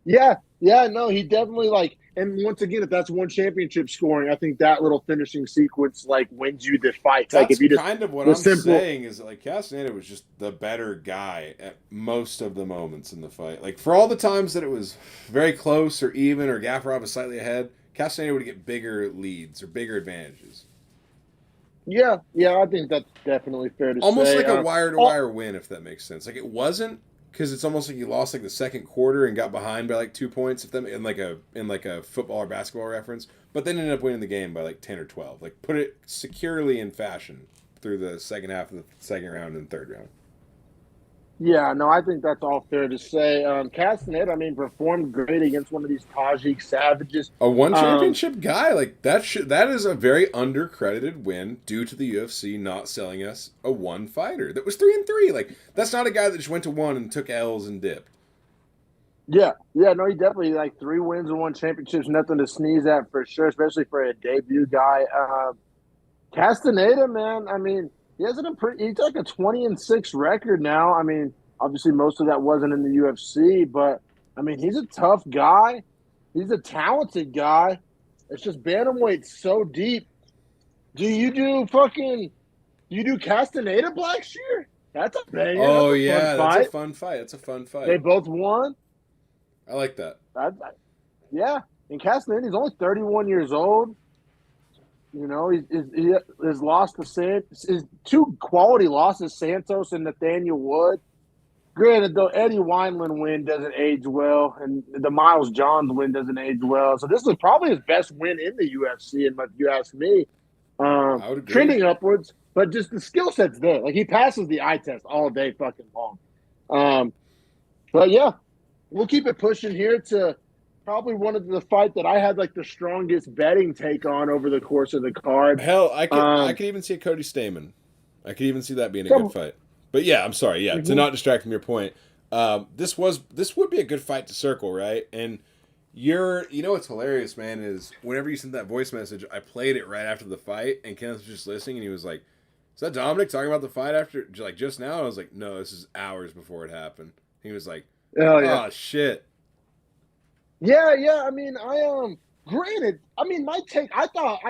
Yeah, no, he definitely like, and once again, if that's one championship scoring, I think that little finishing sequence like wins you the fight. That's like if you just, kind of what I'm saying is that like Castaneda was just the better guy at most of the moments in the fight. Like for all the times that it was very close or even or Gafarov was slightly ahead, Castaneda would get bigger leads or bigger advantages. Yeah, I think that's definitely fair to say. Almost like a wire-to-wire win, if that makes sense. Like it wasn't. Because it's almost like you lost like the second quarter and got behind by like 2 points, if them in like a football or basketball reference, but then ended up winning the game by like 10 or 12. Like put it securely in fashion through the second half of the second round and third round. Yeah, no, I think that's all fair to say. Castaneda, I mean, performed great against one of these Tajik savages. A one championship guy, like that is a very undercredited win due to the UFC not selling us a one fighter that was 3-3. Like that's not a guy that just went to 1 and took L's and dipped. Yeah, no, he definitely like 3 wins and 1 championships, nothing to sneeze at for sure, especially for a debut guy. Castaneda, man, I mean, he's like a 20-6 record now. I mean, obviously most of that wasn't in the UFC, but I mean, he's a tough guy. He's a talented guy. It's just bantamweight's so deep. Do you do Castaneda Blackshear? That's a banger. Oh yeah, that's a fun fight. That's a fun fight. They both won. I like that. Yeah, and Castellini's only 31 years old. You know, he has lost to his two quality losses, Santos and Nathaniel Wood. Granted, though, Eddie Wineland win doesn't age well, and the Miles Johns win doesn't age well. So this is probably his best win in the UFC, and if you ask me, I would agree. trending upwards. But just the skill set's there. Like, he passes the eye test all day fucking long. But yeah, we'll keep it pushing here to probably one of the fight that I had like the strongest betting take on over the course of the card. Hell, I could even see Cody Stamen. I could even see that being a good fight. But yeah, I'm sorry. Yeah, to not distract from your point, this would be a good fight to circle, right? And you know what's hilarious, man, is whenever you sent that voice message, I played it right after the fight, and Kenneth was just listening, and he was like, "Is that Dominic talking about the fight after like just now?" And I was like, "No, this is hours before it happened." He was like, "Oh shit." Yeah. I mean, granted, I mean, my take, I thought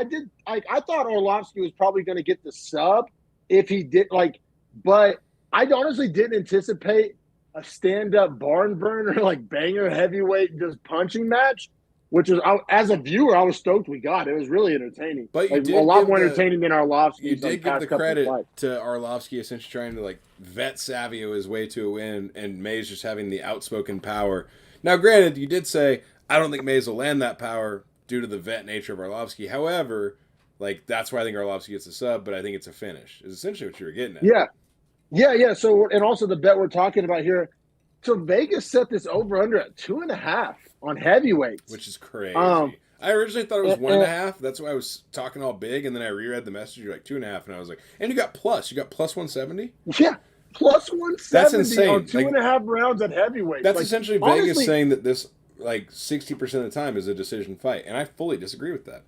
Arlovsky was probably going to get the sub if he did, like, but I honestly didn't anticipate a stand-up barn burner, like banger heavyweight just punching match, which was, as a viewer, I was stoked we got. It was really entertaining. But you like, did a lot more entertaining than Arlovsky. You did give the credit to Arlovsky essentially trying to like vet Savio his way to a win, and Mays just having the outspoken power. Now, granted, you did say, I don't think Mays will land that power due to the vet nature of Arlovsky. However, like, that's why I think Arlovsky gets a sub, but I think it's a finish, is essentially what you were getting at. Yeah. So, and also the bet we're talking about here. So Vegas set this over under at 2.5 on heavyweights, which is crazy. I originally thought it was 1.5. That's why I was talking all big, and then I reread the message. You're like 2.5, and I was like, and you got plus 170. Yeah, plus 170. That's insane. On 2.5 rounds at heavyweight. That's like, essentially Vegas saying that this like 60% of the time is a decision fight, and I fully disagree with that.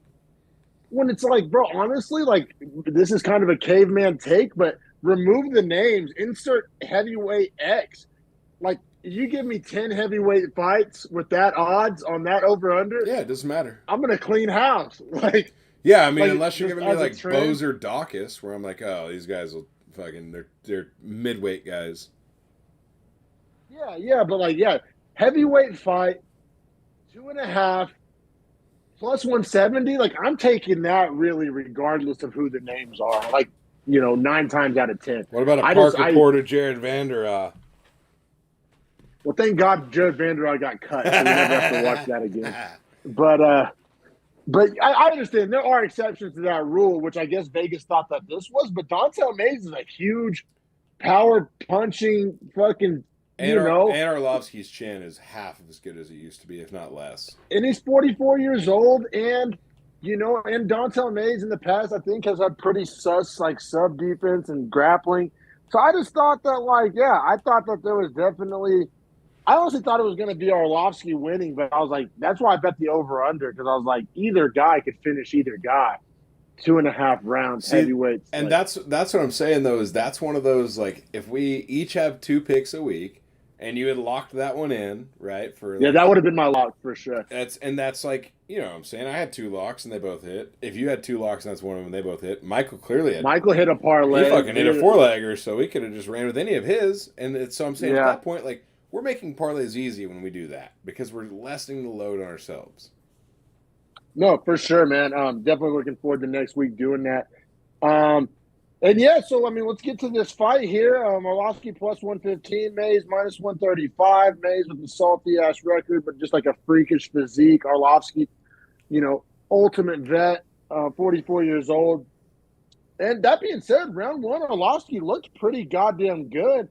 When it's like, bro, honestly, like, this is kind of a caveman take, but remove the names, insert heavyweight X. Like, you give me 10 heavyweight fights with that odds on that over-under. Yeah, it doesn't matter. I'm going to clean house. Like, yeah, I mean, unless you're giving me like Bose or Dawkins, where I'm like, oh, these guys will fucking, they're midweight guys. Yeah, but like, heavyweight fight, 2.5, plus 170. Like, I'm taking that really regardless of who the names are. Like, 9 times out of 10. What about a Park reporter, Jared Vander? Well, thank God Jared Vander got cut, so we never have to watch that again. But I understand there are exceptions to that rule, which I guess Vegas thought that this was. But Dontel Mays is a huge power punching fucking, and Arlovsky's chin is half as good as it used to be, if not less. And he's 44 years old, and and Dontel Mays in the past, I think, has had pretty sus like sub defense and grappling. So I just thought that, I thought that there was definitely. I honestly thought it was going to be Arlovsky winning, but I was like, that's why I bet the over-under, because I was like, either guy could finish either guy. 2.5 rounds, heavyweights. And that's what I'm saying, though, is that's one of those, like, if we each have 2 picks a week, and you had locked that one in, right? That would have been my lock for sure. That's like, what I'm saying? I had 2 locks, and they both hit. If you had 2 locks, and that's one of them, they both hit. Michael clearly hit. Michael hit a parlay. He fucking hit a 4-legger, so we could have just ran with any of his. And so I'm saying, at that point, like, we're making parlays easy when we do that because we're lessening the load on ourselves. No, for sure, man. Definitely looking forward to next week doing that. And yeah, so I mean, let's get to this fight here. Arlovsky plus 115, Mays minus 135. Mays with the salty ass record, but just like a freakish physique. Arlovsky, ultimate vet, 44 years old. And that being said, round 1, Arlovsky looked pretty goddamn good.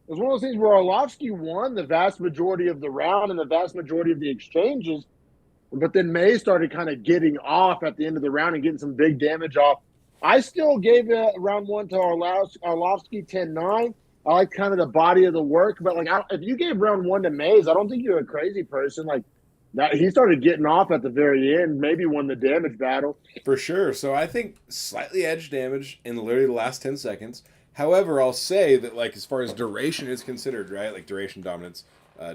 It was one of those things where Arlovsky won the vast majority of the round and the vast majority of the exchanges, but then Mays started kind of getting off at the end of the round and getting some big damage off. I still gave round 1 to Arlovsky 10-9. I like kind of the body of the work, but like if you gave round 1 to Mays, I don't think you're a crazy person. Like that, he started getting off at the very end, maybe won the damage battle. For sure. So I think slightly edge damage in literally the last 10 seconds. However, I'll say that, like, as far as duration is considered, right, like duration dominance,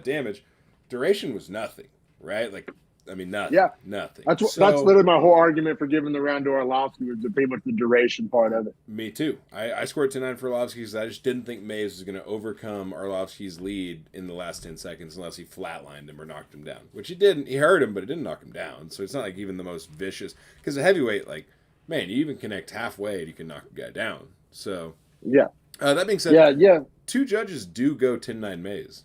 damage, duration was nothing, right? Like, I mean, nothing. Yeah. Nothing. That's literally my whole argument for giving the round to Arlovsky was pretty much the duration part of it. Me too. I scored 10-9 for Arlovsky because I just didn't think Mays was going to overcome Arlovsky's lead in the last 10 seconds unless he flatlined him or knocked him down, which he didn't. He hurt him, but it didn't knock him down. So it's not like even the most vicious. Because a heavyweight, like, man, you even connect halfway and you can knock a guy down. So, yeah. That being said, yeah. 2 judges do go 10-9 Mays.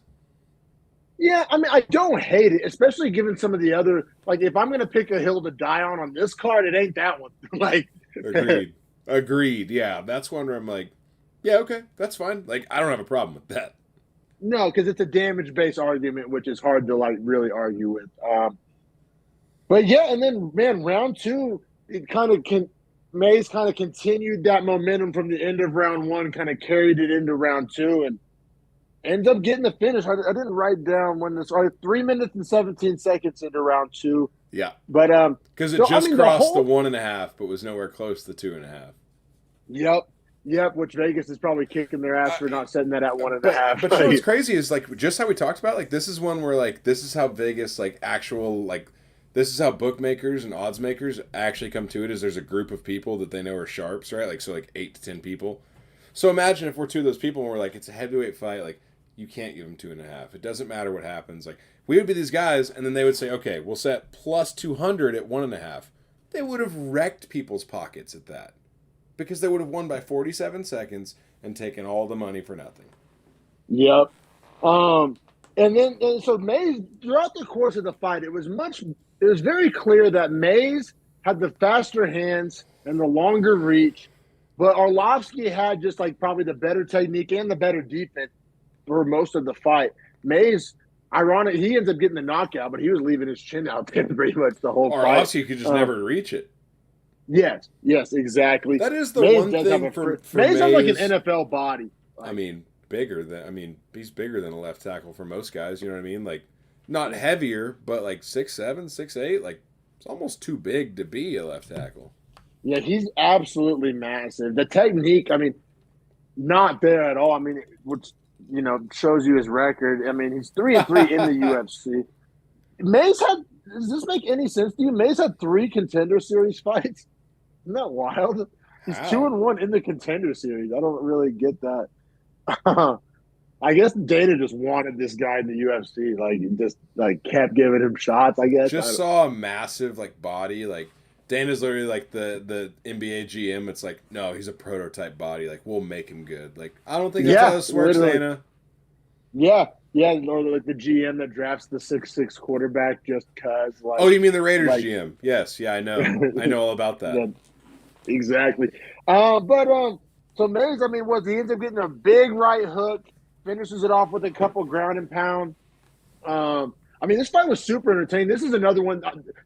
Yeah, I mean, I don't hate it, especially given some of the other. Like, if I'm going to pick a hill to die on this card, it ain't that one. Like, agreed. Yeah, that's one where I'm like, yeah, okay, that's fine. Like, I don't have a problem with that. No, because it's a damage-based argument, which is hard to like really argue with. But yeah, and then man, round 2, it kind of Mays kind of continued that momentum from the end of round 1, kind of carried it into round 2, and ends up getting the finish. I didn't write down when this. 3 minutes and 17 seconds into round 2. Yeah, but because it crossed the 1.5, but was nowhere close to 2.5. Yep. Which Vegas is probably kicking their ass for not setting that at 1.5. But you know what's crazy is like just how we talked about. Like this is one where like this is how Vegas this is how bookmakers and odds makers actually come to it. Is there's a group of people that they know are sharps, right? Like so, like 8 to 10 people. So imagine if we're 2 of those people and we're like, it's a heavyweight fight, like. You can't give them 2.5. It doesn't matter what happens. Like we would be these guys, and then they would say, "Okay, we'll set plus 200 at 1.5." They would have wrecked people's pockets at that because they would have won by 47 seconds and taken all the money for nothing. Yep. So Mays throughout the course of the fight, it was very clear that Mays had the faster hands and the longer reach, but Arlovsky had just like probably the better technique and the better defense. For most of the fight, Mays, ironic, he ends up getting the knockout, but he was leaving his chin out there pretty much the whole fight. Arlovsky could just never reach it. Yes, exactly. That is the one thing for Mays has like an NFL body. Like, I mean, he's bigger than a left tackle for most guys. You know what I mean? Like, not heavier, but like 6'7", 6'8". Like, it's almost too big to be a left tackle. Yeah, he's absolutely massive. The technique, I mean, not there at all. I mean, which shows you his record. I mean, he's 3-3 in the UFC. Mays does this make any sense to you? Mays had 3 Contender Series fights. Isn't that wild? He's 2-1 in the Contender Series. I don't really get that. I guess Dana just wanted this guy in the UFC. Like, just like kept giving him shots. I guess. Just saw a massive like body. Like Dana's literally like the NBA GM. It's like, no, he's a prototype body. Like, we'll make him good. Like, I don't think that's how this works, Dana. Yeah, or like the GM that drafts the 6'6" quarterback just cause. Like, oh, you mean the Raiders GM? Yes, yeah, I know. I know all about that. Yeah, exactly. So Mays, I mean, he ends up getting a big right hook, finishes it off with a couple ground and pound. I mean, this fight was super entertaining. This is another one.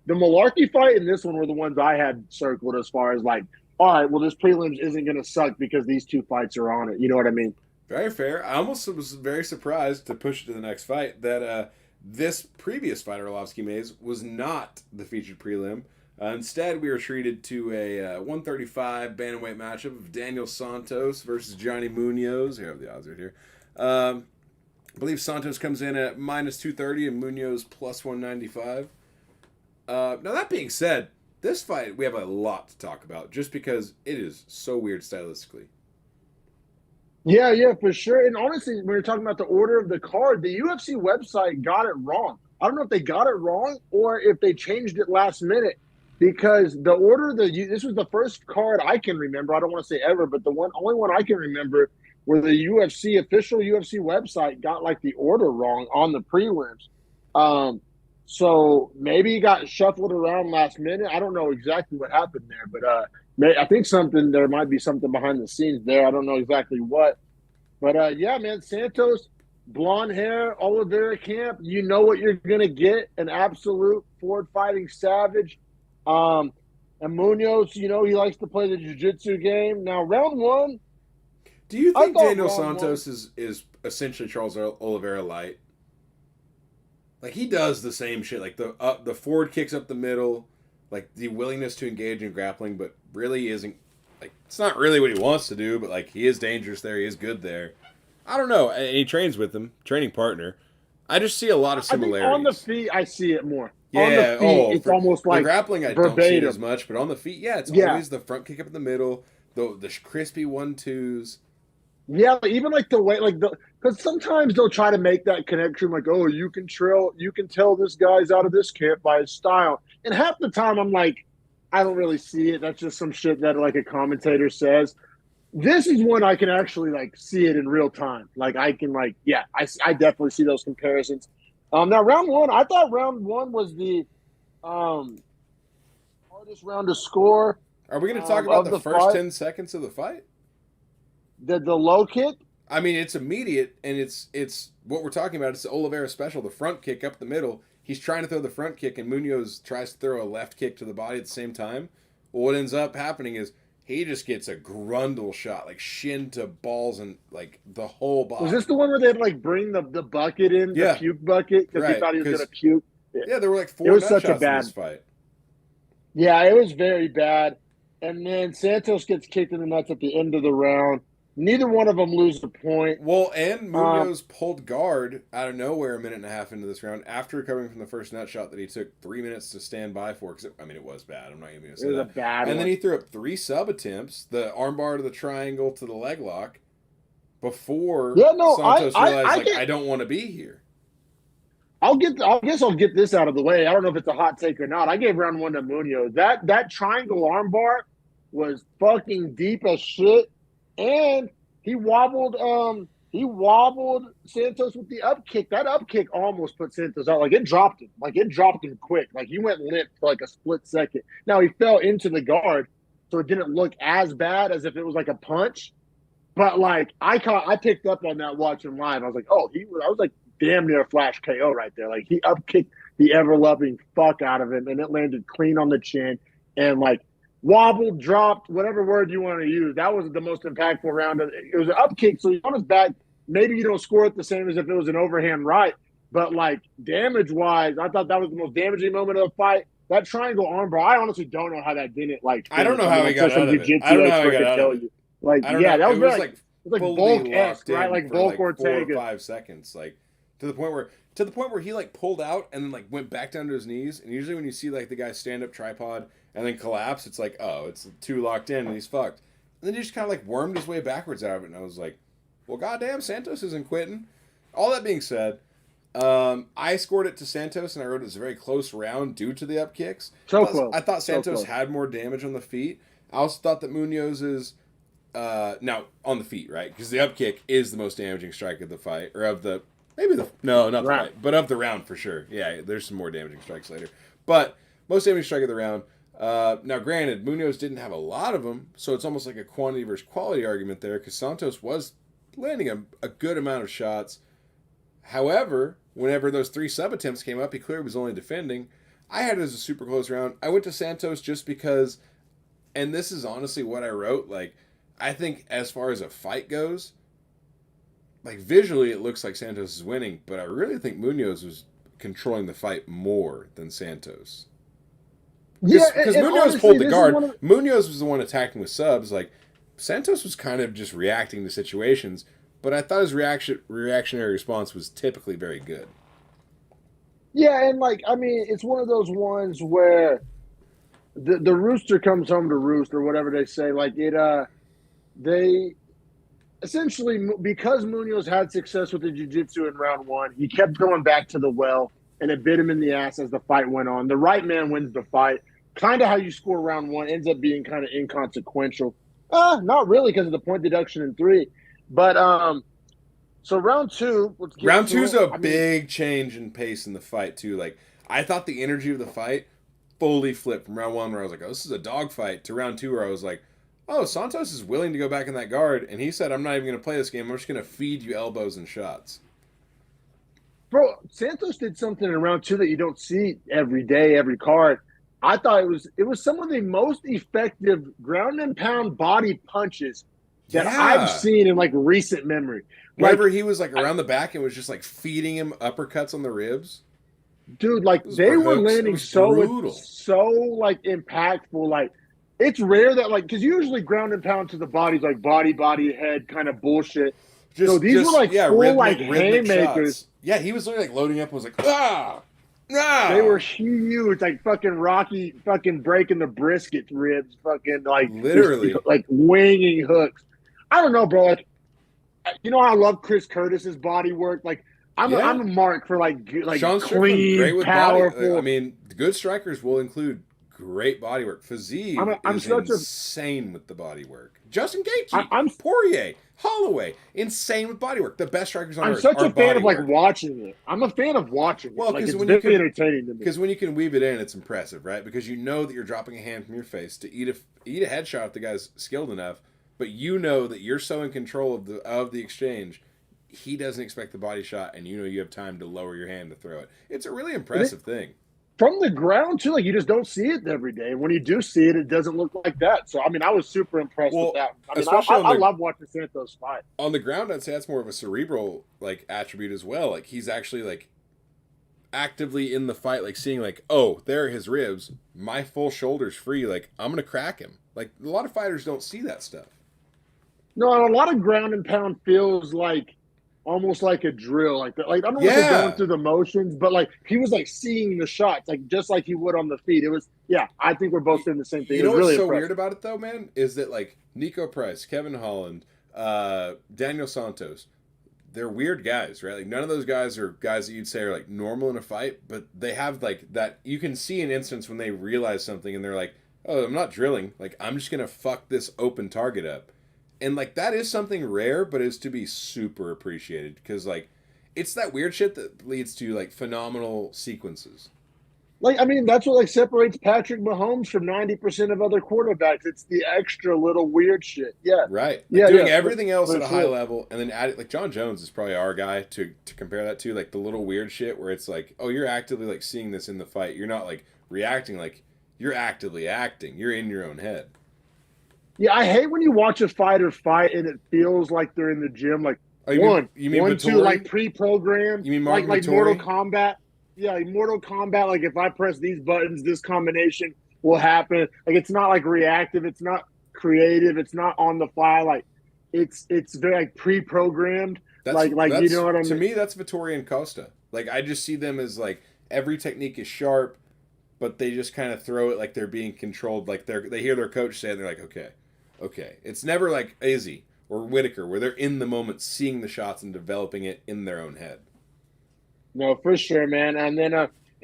The Malarkey fight and this one were the ones I had circled as far as like, all right, well, this prelims isn't going to suck because these 2 fights are on it. You know what I mean? Very fair. I almost was very surprised to push it to the next fight that this previous fight, Arlovsky Mays, was not the featured prelim. Instead, we were treated to a 135 bantamweight matchup of Daniel Santos versus Johnny Munoz. Here, I have the odds right here. I believe Santos comes in at minus 230 and Munoz plus 195. Now, that being said, this fight, we have a lot to talk about just because it is so weird stylistically. Yeah, for sure. And honestly, when you're talking about the order of the card, the UFC website got it wrong. I don't know if they got it wrong or if they changed it last minute because the order, this was the first card I can remember. I don't want to say ever, but only one I can remember where the official UFC website got like the order wrong on the prelims. So maybe it got shuffled around last minute. I don't know exactly what happened there, but I think there might be something behind the scenes there. I don't know exactly what. But, yeah, man, Santos, blonde hair, Oliveira camp, you know what you're going to get, an absolute forward-fighting savage. And Munoz, he likes to play the jiu-jitsu game. Now, round 1. Do you think Daniel Santos is essentially Charles Oliveira light? Like, he does the same shit. Like, the forward kicks up the middle, like, the willingness to engage in grappling, but really isn't, like, it's not really what he wants to do, but, like, he is dangerous there. He is good there. I don't know. And he trains with him, training partner. I just see a lot of similarities. I think on the feet, I see it more. On the Yeah. feet, it's almost the like grappling, I don't see it as much, but on the feet, yeah, it's always the front kick up in the middle, the crispy 1-2s. Yeah, even like the way, like because sometimes they'll try to make that connection, like, oh, you can tell this guy's out of this camp by his style, and half the time I'm like, I don't really see it. That's just some shit that like a commentator says. This is one I can actually like see it in real time. Like I can like, yeah, I definitely see those comparisons. Now round one, I thought round one was the um hardest round to score Are we going to talk about the first 10 seconds of the fight? The low kick. I mean, it's immediate, and it's what we're talking about. It's the Oliveira special, the front kick up the middle. He's trying to throw the front kick, and Munoz tries to throw a left kick to the body at the same time. Well, what ends up happening is he just gets a grundle shot, like shin to balls and like the whole body. Was this the one where they had to like bring the bucket in, the puke bucket, because he thought he was going to puke? Yeah, there were like 4 nut shots in this fight. Yeah, it was very bad. And then Santos gets kicked in the nuts at the end of the round. Neither one of them lose a point. Well, and Munoz pulled guard out of nowhere a minute and a half into this round after recovering from the first nut shot that he took 3 minutes to stand by for. Because it was bad. I'm not even going to say that. It was a bad one. Then he threw up 3 sub attempts, the armbar to the triangle to the leg lock, before Santos realized, I don't want to be here. I guess I'll get this out of the way. I don't know if it's a hot take or not. I gave round one to Munoz. That triangle armbar was fucking deep as shit. And he wobbled Santos with the up kick. That up kick almost put Santos out. Like it dropped him. Like it dropped him quick. Like he went limp for like a split second. Now he fell into the guard, so it didn't look as bad as if it was like a punch. But like I picked up on that watching live. I was like, I was like damn near a flash KO right there. Like he up kicked the ever loving fuck out of him, and it landed clean on the chin and like wobbled, dropped, whatever word you want to use. That was the most impactful round. It was an up kick, so he's on his back. Maybe you don't score it the same as if it was an overhand right, but like damage-wise, I thought that was the most damaging moment of the fight. That triangle armbar, I honestly don't know how that didn't like. I don't know how he got out of it. I don't know how he got out of it. Like, yeah, that was very, like Volk-esque, right? Like Volk Ortega. 4 or 5 seconds, like to the point where he like pulled out and then like went back down to his knees. And usually when you see like the guy stand up tripod and then collapse, it's like, oh, it's too locked in and he's fucked. And then he just kind of like wormed his way backwards out of it. And I was like, well, goddamn, Santos isn't quitting. All that being said, I scored it to Santos, and I wrote it as a very close round due to the up kicks. I thought Santos had more damage on the feet. I also thought that Munoz's now on the feet, right? Because the up kick is the most damaging strike of the fight, or of the not the fight, but of the round for sure. Yeah, there's some more damaging strikes later, but most damaging strike of the round. Now, granted, Munoz didn't have a lot of them, so it's almost like a quantity versus quality argument there, because Santos was landing a good amount of shots. However, whenever those 3 sub attempts came up, he clearly was only defending. I had it as a super close round. I went to Santos just because, and this is honestly what I wrote, like, I think as far as a fight goes, like visually it looks like Santos is winning, but I really think Munoz was controlling the fight more than Santos. Because Munoz pulled the guard. Munoz was the one attacking with subs. Like, Santos was kind of just reacting to situations, but I thought his reactionary response was typically very good. Yeah, and like, I mean, it's one of those ones where the rooster comes home to roost, or whatever they say. Like they essentially, because Munoz had success with the jiu-jitsu in round one, he kept going back to the well, and it bit him in the ass as the fight went on. The right man wins the fight. Kind of how you score round one ends up being kind of inconsequential. Not really, because of the point deduction in 3. But so round 2. Round 2 is a big change in pace in the fight too. Like, I thought the energy of the fight fully flipped from round 1, where I was like, oh, this is a dogfight, to round 2, where I was like, oh, Santos is willing to go back in that guard, and he said, I'm not even going to play this game. I'm just going to feed you elbows and shots. Bro, Santos did something in round 2 that you don't see every day, every card. I thought it was some of the most effective ground and pound body punches that I've seen in like recent memory. Whenever he was like around the back and was just like feeding him uppercuts on the ribs. Dude, like they were landing so like impactful. Like, it's rare that, like, because usually ground and pound to the body's like body, head kind of bullshit. So these were like full like haymakers. Shots. Yeah, he was literally like loading up and was like, ah! They were No, huge, like fucking Rocky, fucking breaking the brisket ribs, fucking like just literally. like winging hooks. I don't know, bro. Like, you know, I love Chris Curtis's body work. Like, I'm Yeah, a mark for like Sean Strickland, great clean, with body. I powerful. mean, the good strikers will include great body work. Fiziev I'm is such a insane with the body work. Justin I, Gaethje, I'm Poirier, Holloway, insane with body work. The best strikers on I'm earth such are a fan body of like work. watching it. I'm a fan of watching it. Well, Like, it's very entertaining to me. because when you can weave it in, it's impressive, right? Because you know that you're dropping a hand from your face to eat a headshot if the guy's skilled enough, but you know that you're so in control of the exchange. He doesn't expect the body shot, and you know you have time to lower your hand to throw it. It's a really impressive thing. From the ground too, like you just don't see it every day. And when you do see it, it doesn't look like that. So I mean, I was super impressed with Well, that. I mean, especially I love watching Santos fight. on the ground, I'd say that's more of a cerebral like attribute as well. Like he's actually like actively in the fight, like seeing like, oh, there are his ribs, my full shoulder's free, like I'm gonna crack him. Like a lot of fighters don't see that stuff. No, a lot of ground and pound feels like almost like a drill. Like I don't want to say going Yeah. through the motions, but like he was like seeing the shots, like just like he would on the feet. It was yeah. I think we're both saying the same thing. You It know was what's really so weird impressive. about it though, man, is that like Nico Price, Kevin Holland, Daniel Santos, they're weird guys, right? Like none of those guys are guys that you'd say are like normal in a fight, but they have like that. You can see an instance when they realize something and they're like, "Oh, I'm not drilling. Like I'm just gonna fuck this open target up," and like that is something rare, but is to be super appreciated because like it's that weird shit that leads to like phenomenal sequences. Like I mean, that's what like separates Patrick Mahomes from 90% of other quarterbacks. It's the extra little weird shit. Yeah, Right. Like yeah, doing yeah, everything else for at a high sure. level and then add it like John Jones is probably our guy to compare that to, like the little weird shit where it's like, oh, you're actively like seeing this in the fight. You're not like reacting, like you're actively acting. You're in your own head. Yeah, I hate when you watch a fighter fight and it feels like they're in the gym. Like Oh, you mean one, two, like Vittori? pre-programmed, You mean Martin like Mortal Vittori? Kombat. Yeah, like Mortal Kombat. Like if I press these buttons, this combination will happen. Like it's not like reactive. It's not creative. It's not on the fly. Like it's very like pre-programmed. Like you know That's what I to mean? me that's Vittori and Costa. Like I just see them as like every technique is sharp, but they just kind of throw it like they're being controlled. Like they hear their coach say it, and they're like, okay, okay. It's never like Izzy or Whitaker where they're in the moment, seeing the shots and developing it in their own head. No, for sure, man. And then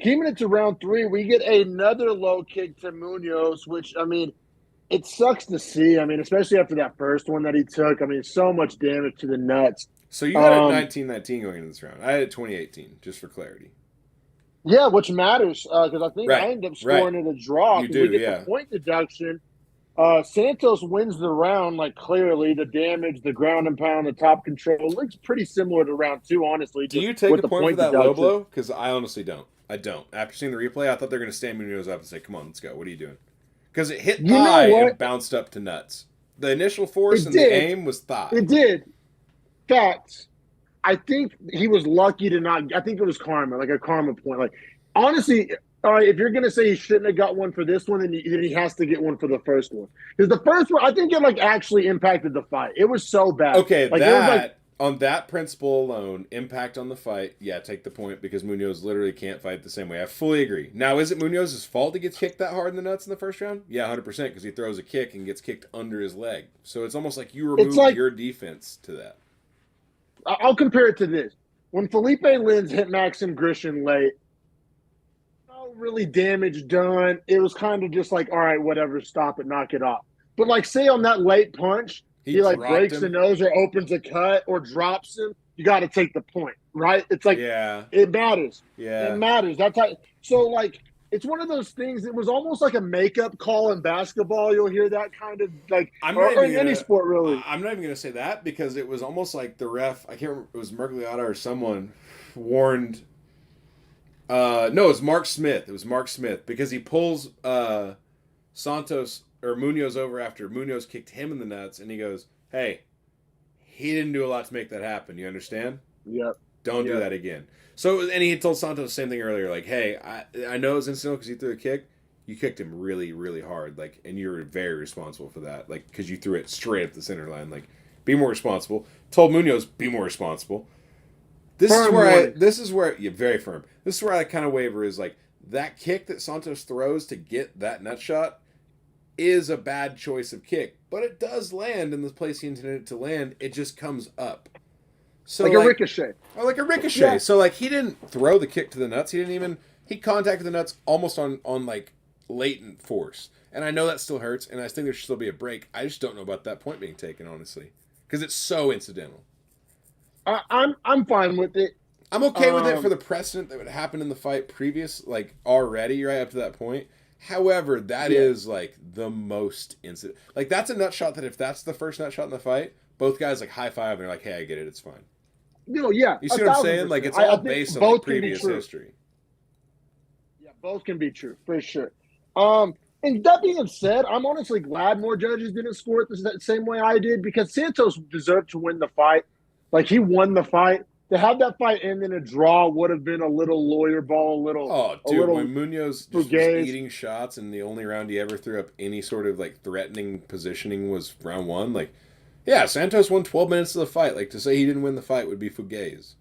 came into round three, we get another low kick to Munoz, which I mean it sucks to see. I mean, especially after that first one that he took. I mean, so much damage to the nuts. So you had it Um, 1919 going into this round. I had it 2018, just for clarity. yeah, which matters because I think I Right, ended up right. scoring it a draw You because we do, get the yeah. point deduction. Santos wins the round, like clearly the damage, the ground and pound, the top control looks pretty similar to round two, honestly, Do just you take with a the point for point that low deduction. blow? Because I honestly don't. I don't. After seeing the replay, I thought they were going to stand Munoz up and say, "Come on, let's go. What are you doing?" Because it hit You know thigh what? and bounced up to nuts. The initial force It and the did. aim was thigh. It did. Facts. I think he was lucky to not. I think it was karma, like a karma point. Like honestly, all right, if you're gonna say he shouldn't have got one for this one, then he has to get one for the first one because the first one I think it like actually impacted the fight. It was so bad. Okay, Like it was like that on that principle alone, impact on the fight. Yeah, take the point because Munoz literally can't fight the same way. I fully agree. Now, is it Munoz's fault he gets kicked that hard in the nuts in the first round? Yeah, 100% because he throws a kick and gets kicked under his leg. So it's almost like you it's removed like your defense to that. I'll compare it to this: when Felipe Lins hit Maxim Grishin late, no really damage done. It was kind of just like, all right, whatever, stop it, knock it off. But like, say on that late punch, He he like dropped breaks the him. nose or opens a cut or drops him. You got to take the point, right? It's like Yeah, it matters. It yeah. matters. That's how. So like, it's one of those things. It was almost like a makeup call in basketball. You'll hear that kind of like, I'm not or even in any gonna. sport really. I'm not even gonna say that because it was almost like the ref. I can't remember. It was Mergliata or someone warned. No, it was Mark Smith. It was Mark Smith because he pulls Santos or Munoz over after Munoz kicked him in the nuts, and he goes, "Hey, he didn't do a lot to make that happen. You understand? Yep. Don't do Yep. that again." So, and he had told Santos the same thing earlier, like, "Hey, I know it's incidental because he threw a kick. You kicked him really, really hard, like, and you're very responsible for that, like, because you threw it straight up the center line. Like, be more responsible." Told Munoz, "Be more responsible." This is where you're very firm. This is where I kind of waver is like that kick that Santos throws to get that nut shot is a bad choice of kick, but it does land in the place he intended it to land. It just comes up. So like a ricochet. Oh, like a ricochet. Yeah. So like he didn't throw the kick to the nuts. He contacted the nuts almost on like latent force. And I know that still hurts, and I think there should still be a break. I just don't know about that point being taken, honestly, because it's so incidental. I'm fine with it. I'm okay with it for the precedent that would happen in the fight previous, like already right up to that point. However, that is like the most incident. Like that's a nut shot that if that's the first nut shot in the fight, both guys like high five and they're like, "Hey, I get it, it's fine." Yeah. You see what I'm saying? Like it's all based on like, previous history. Yeah, both can be true for sure. And that being said, I'm honestly glad more judges didn't score it the same way I did because Santos deserved to win the fight. Like he won the fight. To have that fight end in a draw would have been a little lawyer ball, when Munoz just was eating shots and the only round he ever threw up any sort of like threatening positioning was round one. Like, yeah, Santos won 12 minutes of the fight. Like to say he didn't win the fight would be fugazi.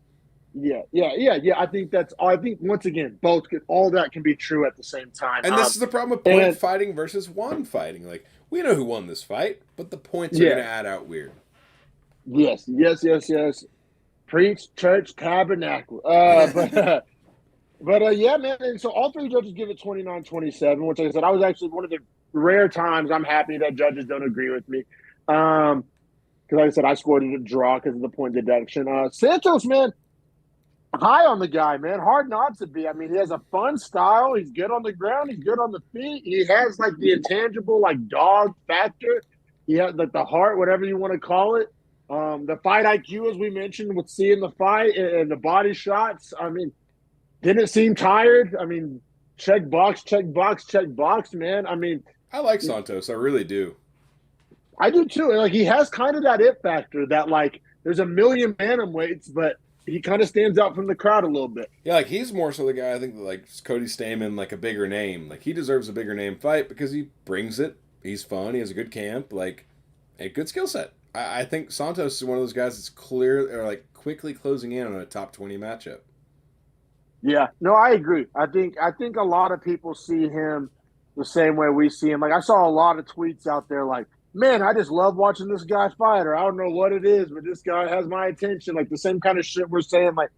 Yeah. I think once again, all that can be true at the same time. And this is the problem with point fighting versus one fighting. Like we know who won this fight, but the points are going to add out weird. Yes. Preach, church, tabernacle. But yeah, man. And so all three judges give it 29-27, which like I said, I was actually one of the rare times I'm happy that judges don't agree with me. Because like I said, I scored it a draw because of the point deduction. Santos, man, high on the guy, man. Hard not to be. I mean, he has a fun style. He's good on the ground. He's good on the feet. He has like the intangible like dog factor. He has like the heart, whatever you want to call it. The fight IQ, as we mentioned, with seeing the fight and the body shots, I mean, didn't seem tired. I mean, check box, man. I mean, I like Santos. I really do. I do too. And like he has kind of that it factor that like there's a million bantamweights, but he kind of stands out from the crowd a little bit. Yeah, like he's more so the guy I think that like Cody Stamann, like a bigger name. Like he deserves a bigger name fight because he brings it. He's fun. He has a good camp, like a good skill set. I think Santos is one of those guys that's quickly closing in on a top 20 matchup. Yeah, no, I agree. I think a lot of people see him the same way we see him. Like I saw a lot of tweets out there like, man, I just love watching this guy fight, or I don't know what it is, but this guy has my attention. Like the same kind of shit we're saying, like,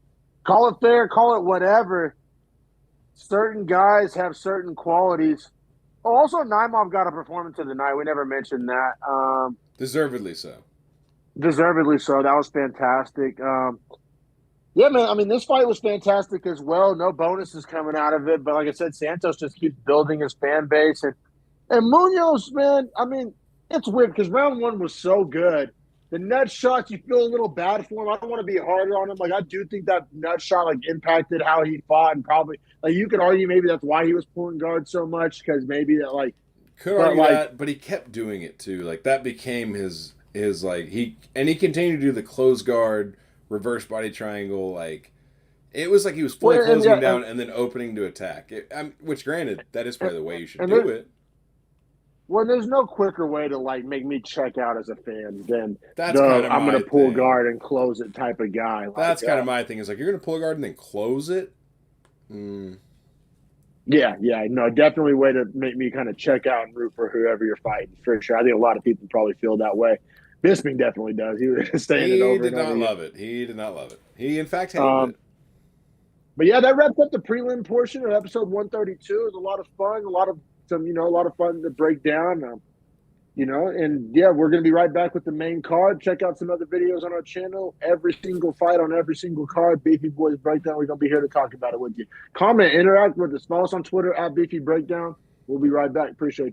call it fair, call it whatever. Certain guys have certain qualities. Oh, also, Naimov got a performance of the night. We never mentioned that. Deservedly so. Deservedly so. That was fantastic. Yeah, man. I mean, this fight was fantastic as well. No bonuses coming out of it. But like I said, Santos just keeps building his fan base. And Munoz, man, I mean, it's weird because round one was so good. The nut shots, you feel a little bad for him. I don't want to be harder on him. Like, I do think that nut shot, like, impacted how he fought. And probably, like, you could argue maybe that's why he was pulling guard so much because maybe that, like, could argue that, but he kept doing it too. Like that became his like he continued to do the close guard, reverse body triangle. Like it was like he was fully closing him down and then opening to attack. Which, granted, that is probably the way you should do it. Well, there's no quicker way to like make me check out as a fan than I'm going to pull guard and close it type of guy. That's kind of my thing. Is like you're going to pull guard and then close it. Yeah, no, definitely way to make me kind of check out and root for whoever you're fighting, for sure. I think a lot of people probably feel that way. Bisping definitely does. He was saying it over and over. He did not love it. He, in fact, hated it. But yeah, that wraps up the prelim portion of episode 132. It was a lot of fun, a lot of fun to break down. And yeah, we're going to be right back with the main card. Check out some other videos on our channel. Every single fight on every single card. Beefy Boys Breakdown. We're going to be here to talk about it with you. Comment, interact with us. Follow us on Twitter @Beefy Breakdown. We'll be right back. Appreciate you.